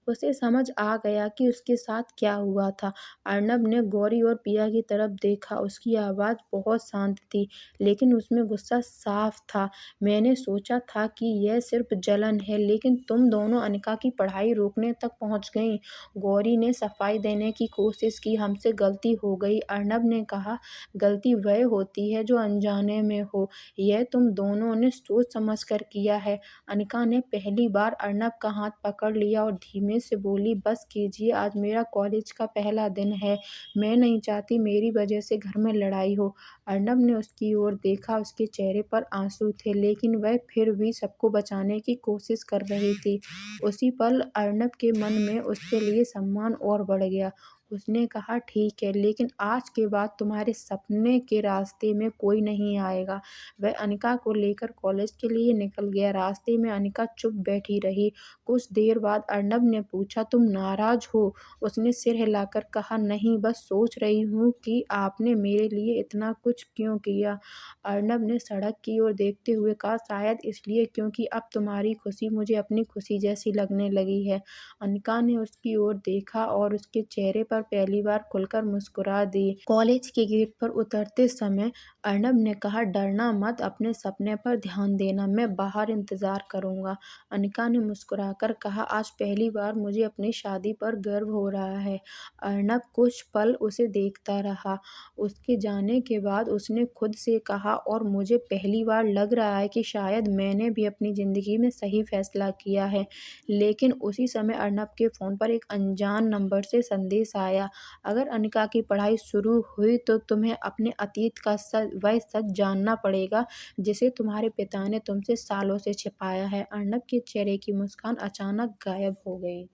उसे समझ आ गया कि उसके साथ क्या हुआ था। अर्नब ने गौरी और पिया की तरफ देखा। उसकी आवाज़ बहुत शांत थी, लेकिन उसमें गुस्सा साफ था। मैंने सोचा था कि यह सिर्फ जलन है, लेकिन तुम दोनों अनिका की पढ़ाई रोकने तक पहुंच गईं। गौरी ने सफाई देने की कोशिश की, हमसे गलती हो गई। अर्नब ने कहा, गलती वह होती है जो अनजाने में हो। यह तुम दोनों ने सोच समझ कर किया है। अनिका ने पहली बार अर्नब का हाथ पकड़ लिया और धीमे से बोली, बस कीजिए, आज मेरा कॉलेज का पहला दिन है। मैं नहीं चाहती मेरी वजह से घर में लड़ाई हो। अर्नब ने उसकी ओर देखा। उसके चेहरे पर आंसू थे, लेकिन वह फिर भी सबको बचाने की कोशिश कर रही थी। उसी पल अर्नब के मन में उसके लिए सम्मान और बढ़ गया। उसने कहा, ठीक है, लेकिन आज के बाद तुम्हारे सपने के रास्ते में कोई नहीं आएगा। वह अनिका को लेकर कॉलेज के लिए निकल गया। रास्ते में अनिका चुप बैठी रही। कुछ देर बाद अर्नब ने पूछा, तुम नाराज हो? उसने सिर हिलाकर कहा, नहीं, बस सोच रही हूँ कि आपने मेरे लिए इतना कुछ क्यों किया। अर्नब ने सड़क की ओर देखते हुए कहा, शायद इसलिए क्योंकि अब तुम्हारी खुशी मुझे अपनी खुशी जैसी लगने लगी है। अनिका ने उसकी ओर देखा और उसके चेहरे पर पहली बार खुलकर मुस्कुरा दी। कॉलेज के गेट पर उतरते समय अर्नब ने कहा, डरना मत, अपने सपने पर ध्यान देना, मैं बाहर इंतजार करूंगा। अनिका ने मुस्कुराकर कहा, आज पहली बार मुझे अपनी शादी पर गर्व हो रहा है। अर्नब कुछ पल उसे देखता रहा। उसके जाने के बाद उसने खुद से कहा, और मुझे पहली बार लग रहा है कि शायद मैंने भी अपनी जिंदगी में सही फैसला किया है। लेकिन उसी समय अर्नब के फोन पर एक अनजान नंबर से संदेश आया, अगर अनिका की पढ़ाई शुरू हुई तो तुम्हें अपने अतीत का वह सच जानना पड़ेगा जिसे तुम्हारे पिता ने तुमसे सालों से छिपाया है। अर्नब के चेहरे की मुस्कान अचानक गायब हो गई।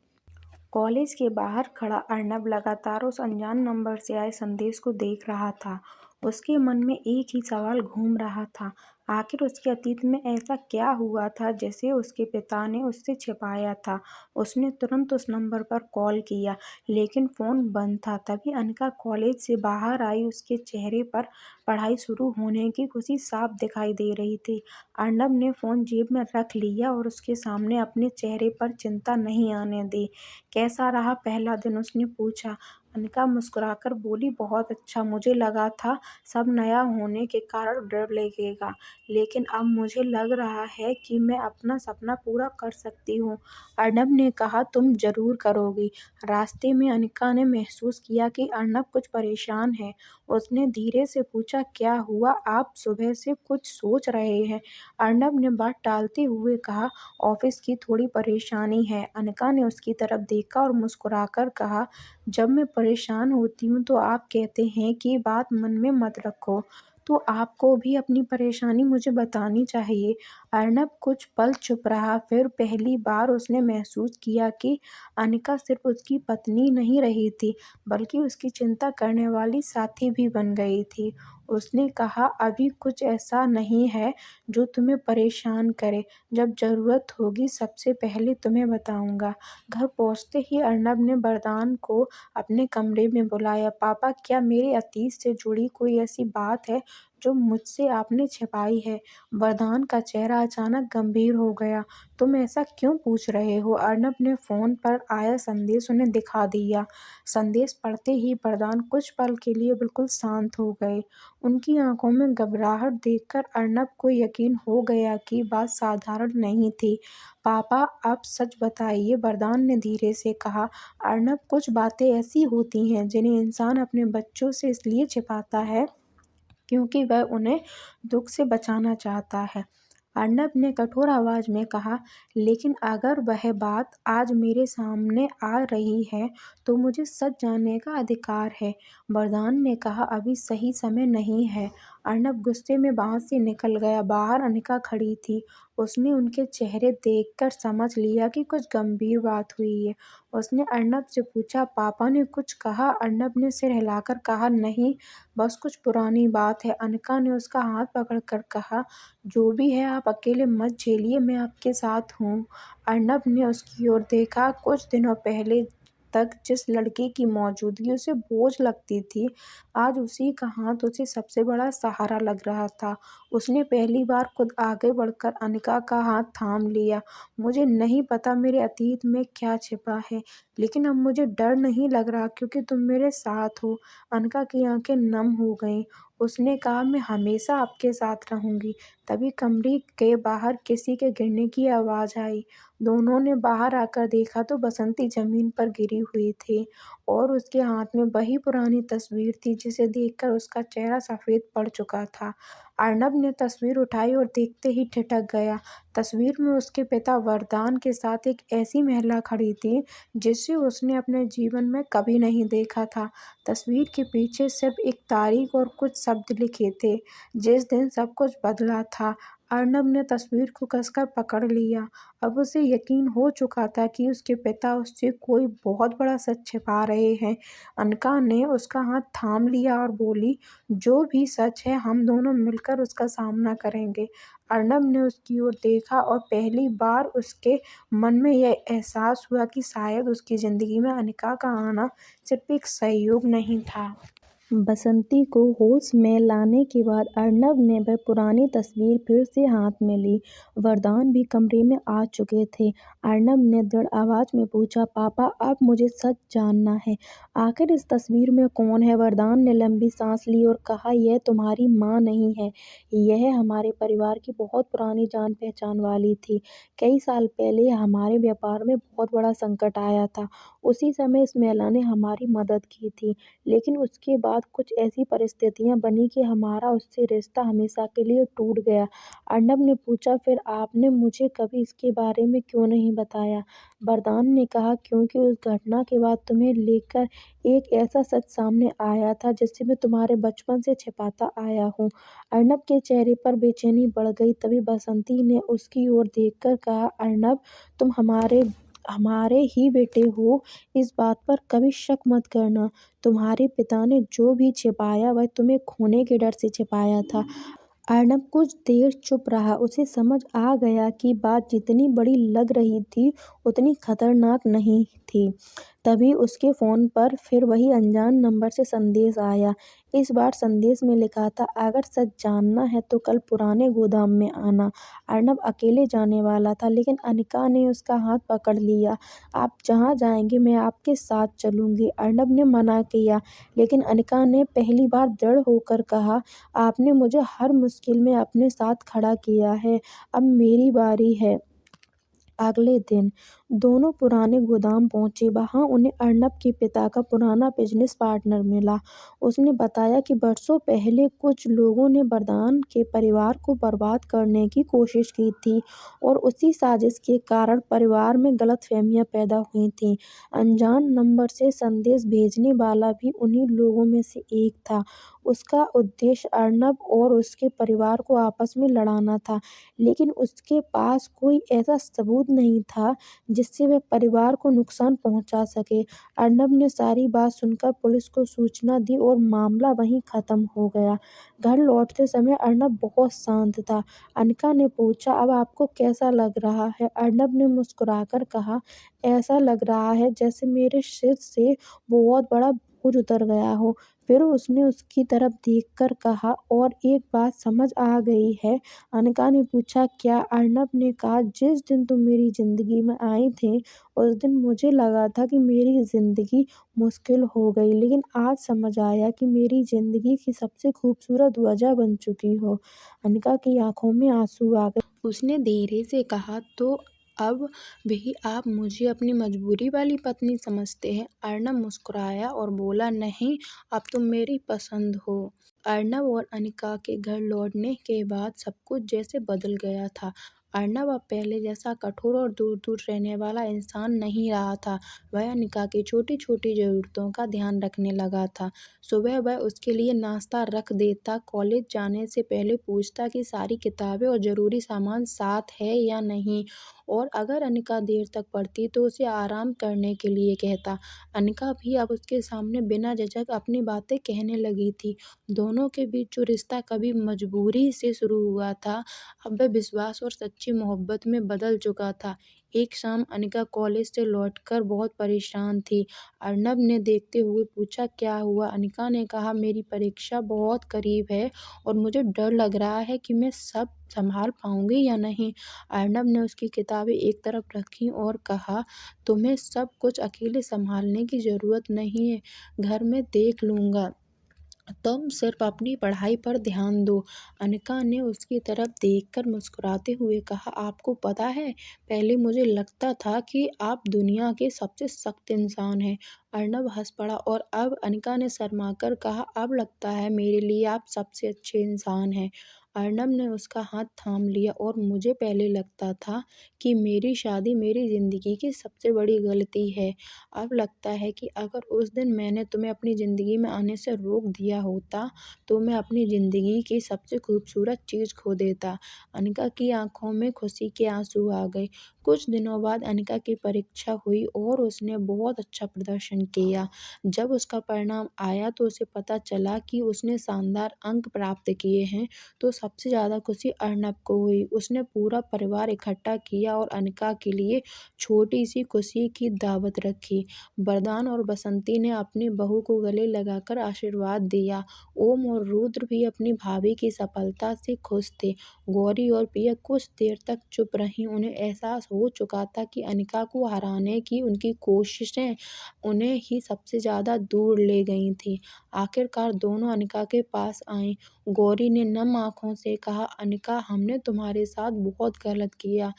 कॉलेज के बाहर खड़ा अर्नब लगातार उस अनजान नंबर से आए संदेश को देख रहा था। उसके मन में एक ही सवाल घूम रहा था, आखिर उसके अतीत में ऐसा क्या हुआ था जिसे उसके पिता ने उससे छिपाया था। उसने तुरंत उस नंबर पर कॉल किया, लेकिन फ़ोन बंद था। तभी अनिका कॉलेज से बाहर आई। उसके चेहरे पर पढ़ाई शुरू होने की खुशी साफ दिखाई दे रही थी। अर्नब ने फ़ोन जेब में रख लिया और उसके सामने अपने चेहरे पर चिंता नहीं आने दी। कैसा रहा पहला दिन? उसने पूछा। अनिका मुस्कुराकर बोली, बहुत अच्छा। मुझे लगा था सब नया होने के कारण डर लगेगा, लेकिन अब मुझे लग रहा है कि मैं अपना सपना पूरा कर सकती हूँ। अर्नब ने कहा, तुम जरूर करोगी। रास्ते में अनिका ने महसूस किया कि अर्नब कुछ परेशान है। उसने धीरे से पूछा, क्या हुआ? आप सुबह से कुछ सोच रहे हैं? अर्नब ने बात टालते हुए कहा, ऑफिस की थोड़ी परेशानी है। अनिका ने उसकी तरफ देखा और मुस्कुराकर कहा, जब मैं परेशान होती हूँ तो आप कहते हैं कि ये बात मन में मत रखो, तो आपको भी अपनी परेशानी मुझे बतानी चाहिए। अर्नब कुछ पल चुप रहा, फिर पहली बार उसने महसूस किया कि अनिका सिर्फ उसकी पत्नी नहीं रही थी, बल्कि उसकी चिंता करने वाली साथी भी बन गई थी। उसने कहा, अभी कुछ ऐसा नहीं है जो तुम्हें परेशान करे, जब ज़रूरत होगी सबसे पहले तुम्हें बताऊँगा। घर पहुँचते ही अर्नब ने वरदान को अपने कमरे में बुलाया। पापा, क्या मेरे अतीत से जुड़ी कोई ऐसी बात है जो मुझसे आपने छिपाई है? वरदान का चेहरा अचानक गंभीर हो गया। तुम ऐसा क्यों पूछ रहे हो? अर्नब ने फ़ोन पर आया संदेश उन्हें दिखा दिया। संदेश पढ़ते ही वरदान कुछ पल के लिए बिल्कुल शांत हो गए। उनकी आंखों में घबराहट देखकर अर्नब को यकीन हो गया कि बात साधारण नहीं थी। पापा, आप सच बताइए, वरदान ने धीरे से कहा। अर्नब, कुछ बातें ऐसी होती हैं जिन्हें इंसान अपने बच्चों से इसलिए छिपाता है क्योंकि वह उन्हें दुख से बचाना चाहता है। अर्नब ने कठोर आवाज़ में कहा, लेकिन अगर वह बात आज मेरे सामने आ रही है, तो मुझे सच जानने का अधिकार है। वरदान ने कहा, अभी सही समय नहीं है। अर्नब गुस्से में वहाँ से निकल गया। बाहर अनिका खड़ी थी। उसने उनके चेहरे देखकर समझ लिया कि कुछ गंभीर बात हुई है। उसने अर्नब से पूछा, पापा ने कुछ कहा? अर्नब ने सिर हिलाकर कहा, नहीं, बस कुछ पुरानी बात है। अनिका ने उसका हाथ पकड़कर कहा, जो भी है आप अकेले मत झेलिए, मैं आपके साथ हूँ। अर्नब ने उसकी ओर देखा। कुछ दिनों पहले तक जिस लड़की की मौजूदगी उसे बोझ लगती थी, आज उसी का हाथ उसे सबसे बड़ा सहारा लग रहा था। उसने पहली बार खुद आगे बढ़कर अनिका का हाथ थाम लिया। मुझे नहीं पता मेरे अतीत में क्या छिपा है, लेकिन अब मुझे डर नहीं लग रहा क्योंकि तुम मेरे साथ हो। अनिका की आंखें नम हो गईं। उसने कहा, मैं हमेशा आपके साथ रहूंगी। तभी कमरे के बाहर किसी के गिरने की आवाज़ आई। दोनों ने बाहर आकर देखा तो बसंती जमीन पर गिरी हुई थी और उसके हाथ में वही पुरानी तस्वीर थी जिसे देखकर उसका चेहरा सफ़ेद पड़ चुका था। अर्नब ने तस्वीर उठाई और देखते ही ठिठक गया। तस्वीर में उसके पिता वरदान के साथ एक ऐसी महिला खड़ी थी जिसे उसने अपने जीवन में कभी नहीं देखा था। तस्वीर के पीछे सिर्फ एक तारीख और कुछ शब्द लिखे थे, जिस दिन सब कुछ बदला था। अर्नब ने तस्वीर को कसकर पकड़ लिया। अब उसे यकीन हो चुका था कि उसके पिता उससे कोई बहुत बड़ा सच छिपा रहे हैं। अनका ने उसका हाथ थाम लिया और बोली, जो भी सच है हम दोनों मिलकर उसका सामना करेंगे। अर्नब ने उसकी ओर देखा और पहली बार उसके मन में यह एहसास हुआ कि शायद उसकी ज़िंदगी में अनिका का आना सिर्फ एक संयोग नहीं था। बसंती को होश में लाने के बाद अर्नब ने वह पुरानी तस्वीर फिर से हाथ में ली। वरदान भी कमरे में आ चुके थे। अर्नब ने दृढ़ आवाज़ में पूछा, पापा, अब मुझे सच जानना है। आखिर इस तस्वीर में कौन है? वरदान ने लंबी सांस ली और कहा, यह तुम्हारी माँ नहीं है। यह हमारे परिवार की बहुत पुरानी जान पहचान वाली थी। कई साल पहले हमारे व्यापार में बहुत बड़ा संकट आया था। उसी समय इस महिला ने हमारी मदद की थी, लेकिन उसके बाद कुछ ऐसी परिस्थितियां बनी कि हमारा उससे रिश्ता हमेशा के लिए टूट गया। अर्नब ने पूछा, फिर आपने मुझे कभी इसके बारे में क्यों नहीं बताया? वरदान ने कहा, क्योंकि उस घटना के बाद तुम्हें लेकर एक ऐसा सच सामने आया था जिसे मैं तुम्हारे बचपन से छिपाता आया हूँ। अर्नब के चेहरे पर बेचैनी बढ़ गई। तभी बसंती ने उसकी ओर देखकर कहा, अर्नब, तुम हमारे हमारे ही बेटे हो, इस बात पर कभी शक मत करना। तुम्हारे पिता ने जो भी छिपाया वह तुम्हें खोने के डर से छिपाया था। अर्नब कुछ देर चुप रहा। उसे समझ आ गया कि बात जितनी बड़ी लग रही थी उतनी खतरनाक नहीं थी। तभी उसके फ़ोन पर फिर वही अनजान नंबर से संदेश आया। इस बार संदेश में लिखा था, अगर सच जानना है तो कल पुराने गोदाम में आना। अर्नब अकेले जाने वाला था, लेकिन अनिका ने उसका हाथ पकड़ लिया। आप जहाँ जाएंगे मैं आपके साथ चलूँगी। अर्नब ने मना किया, लेकिन अनिका ने पहली बार दृढ़ होकर कहा, आपने मुझे हर मुश्किल में अपने साथ खड़ा किया है, अब मेरी बारी है। अगले दिन दोनों पुराने गोदाम पहुंचे। वहां उन्हें अर्नब के पिता का पुराना बिजनेस पार्टनर मिला। उसने बताया कि बरसों पहले कुछ लोगों ने वरदान के परिवार को बर्बाद करने की कोशिश की थी और उसी साजिश के कारण परिवार में गलतफहमियां पैदा हुई थीं। अनजान नंबर से संदेश भेजने वाला भी उन्हीं लोगों में से एक था। उसका उद्देश्य अर्नब और उसके परिवार को आपस में लड़ाना था, लेकिन उसके पास कोई ऐसा सबूत नहीं था जिससे वह परिवार को नुकसान पहुंचा सके। अर्नब ने सारी बात सुनकर पुलिस को सूचना दी और मामला वहीं खत्म हो गया। घर लौटते समय अर्नब बहुत शांत था। अनिका ने पूछा, अब आपको कैसा लग रहा है? अर्नब ने मुस्कुराकर कहा, ऐसा लग रहा है जैसे मेरे सिर से बहुत बड़ा बोझ उतर गया हो। फिर उसने उसकी तरफ देखकर कहा, और एक बात समझ आ गई है? अनिका ने पूछा, क्या? अर्नब ने कहा, जिस दिन तुम मेरी जिंदगी में आई थे उस दिन मुझे लगा था कि मेरी जिंदगी मुश्किल हो गई, लेकिन आज समझ आया कि मेरी जिंदगी की सबसे खूबसूरत वजह बन चुकी हो। अनिका की आंखों में आंसू आ गए। उसने धीरे से कहा, तो अब भी आप मुझे अपनी मजबूरी वाली पत्नी समझते हैं? अर्नब मुस्कुराया और बोला, नहीं, अब तुम मेरी पसंद हो। अर्नब और अनिका के घर लौटने के बाद सब कुछ जैसे बदल गया था। अर्नब अब पहले जैसा कठोर और दूर दूर रहने वाला इंसान नहीं रहा था। वह अनिका की छोटी छोटी जरूरतों का ध्यान रखने लगा था। सुबह वह उसके लिए नाश्ता रख देता, कॉलेज जाने से पहले पूछता कि सारी किताबें और जरूरी सामान साथ है या नहीं, और अगर अनिका देर तक पढ़ती तो उसे आराम करने के लिए कहता। अनिका भी अब उसके सामने बिना झिझक अपनी बातें कहने लगी थी। दोनों के बीच जो रिश्ता कभी मजबूरी से शुरू हुआ था, अब वह विश्वास और सच्ची मोहब्बत में बदल चुका था। एक शाम अनिका कॉलेज से लौटकर बहुत परेशान थी। अर्नब ने देखते हुए पूछा, क्या हुआ? अनिका ने कहा, मेरी परीक्षा बहुत करीब है और मुझे डर लग रहा है कि मैं सब संभाल पाऊंगी या नहीं। अर्नब ने उसकी किताबें एक तरफ रखी और कहा, तुम्हें सब कुछ अकेले संभालने की जरूरत नहीं है, घर में देख लूंगा, तुम सिर्फ अपनी पढ़ाई पर ध्यान दो। अनिका ने उसकी तरफ देखकर मुस्कुराते हुए कहा, आपको पता है, पहले मुझे लगता था कि आप दुनिया के सबसे सख्त इंसान हैं। अर्नब हंस पड़ा और अब अनिका ने शर्माकर कहा, अब लगता है मेरे लिए आप सबसे अच्छे इंसान हैं। अर्नब ने उसका हाथ थाम लिया, और मुझे पहले लगता था कि मेरी शादी मेरी जिंदगी की सबसे बड़ी गलती है। अब लगता है कि अगर उस दिन मैंने तुम्हें अपनी ज़िंदगी में आने से रोक दिया होता तो मैं अपनी ज़िंदगी की सबसे खूबसूरत चीज़ खो देता। अनिका की आंखों में खुशी के आंसू आ गए। कुछ दिनों बाद अनिका की परीक्षा हुई और उसने बहुत अच्छा प्रदर्शन किया। जब उसका परिणाम आया तो उसे पता चला कि उसने शानदार अंक प्राप्त किए हैं, तो सबसे ज़्यादा खुशी अर्नब को हुई। उसने पूरा परिवार इकट्ठा किया और अनिका के लिए छोटी सी खुशी की दावत रखी। वरदान और बसंती ने अपनी बहू को गले लगाकर आशीर्वाद दिया। ओम और रुद्र भी अपनी भाभी की सफलता से खुश थे। गौरी और पिया कुछ देर तक चुप रहीं। उन्हें एहसास हो चुका था कि अनिका को हराने की उनकी कोशिशें उन्हें ही सबसे ज्यादा दूर ले गई थी। आखिरकार दोनों अनिका के पास आईं। गौरी ने नम आंखों से कहा, अनिका, हमने तुम्हारे साथ बहुत गलत किया।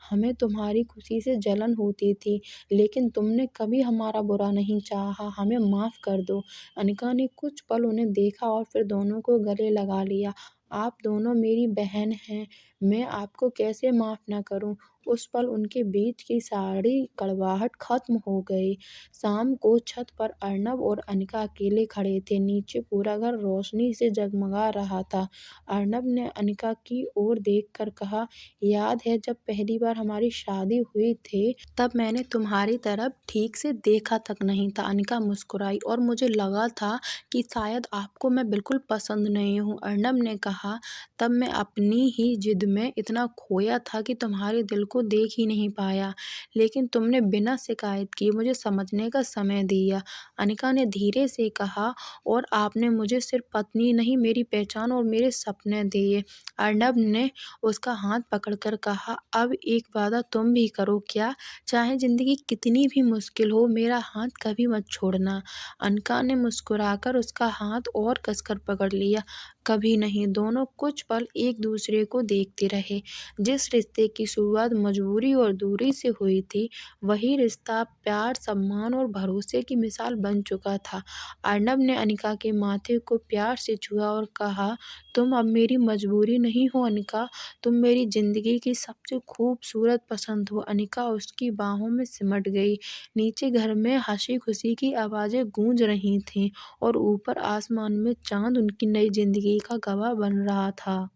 हमें तुम्हारी खुशी से जलन होती थी, लेकिन तुमने कभी हमारा बुरा नहीं चाहा, हमें माफ़ कर दो। अनिका ने कुछ पल उन्हें देखा और फिर दोनों को गले लगा लिया। आप दोनों मेरी बहन हैं, मैं आपको कैसे माफ़ न करूं। उस पल उनके बीच की सारी कड़वाहट खत्म हो गई। शाम को छत पर अर्नब और अनिका अकेले खड़े थे। नीचे पूरा घर रोशनी से जगमगा रहा था। अर्नब ने अनिका की ओर देखकर कहा, याद है जब पहली बार हमारी शादी हुई थी, तब मैंने तुम्हारी तरफ ठीक से देखा तक नहीं था। अनिका मुस्कुराई, और मुझे लगा था कि शायद आपको मैं बिल्कुल पसंद नहीं हूँ। अर्नब ने कहा, तब मैं अपनी ही जिद में इतना खोया था कि तुम्हारे दिल को देख ही नहीं पाया, लेकिन तुमने बिना शिकायत किए मुझे समझने का समय दिया। अनिका ने धीरे से कहा, और आपने मुझे सिर्फ पत्नी नहीं, मेरी पहचान और मेरे सपने दिए। अर्नब ने उसका हाथ पकड़कर कहा, अब एक वादा तुम भी करो, क्या? चाहे जिंदगी कितनी भी मुश्किल हो, मेरा हाथ कभी मत छोड़ना। अनिका ने मुस्कुराकर उसका हाथ और कसकर पकड़ लिया। कभी नहीं। दोनों कुछ पल एक दूसरे को देखते देखते रहे। जिस रिश्ते की शुरुआत मजबूरी और दूरी से हुई थी, वही रिश्ता प्यार, सम्मान और भरोसे की मिसाल बन चुका था। अर्नब ने अनिका के माथे को प्यार से छुआ और कहा, तुम अब मेरी मजबूरी नहीं हो अनिका, तुम मेरी जिंदगी की सबसे खूबसूरत पसंद हो। अनिका उसकी बाहों में सिमट गई। नीचे घर में हंसी खुशी की आवाजें गूंज रही थीं और ऊपर आसमान में चांद उनकी नई जिंदगी का गवाह बन रहा था।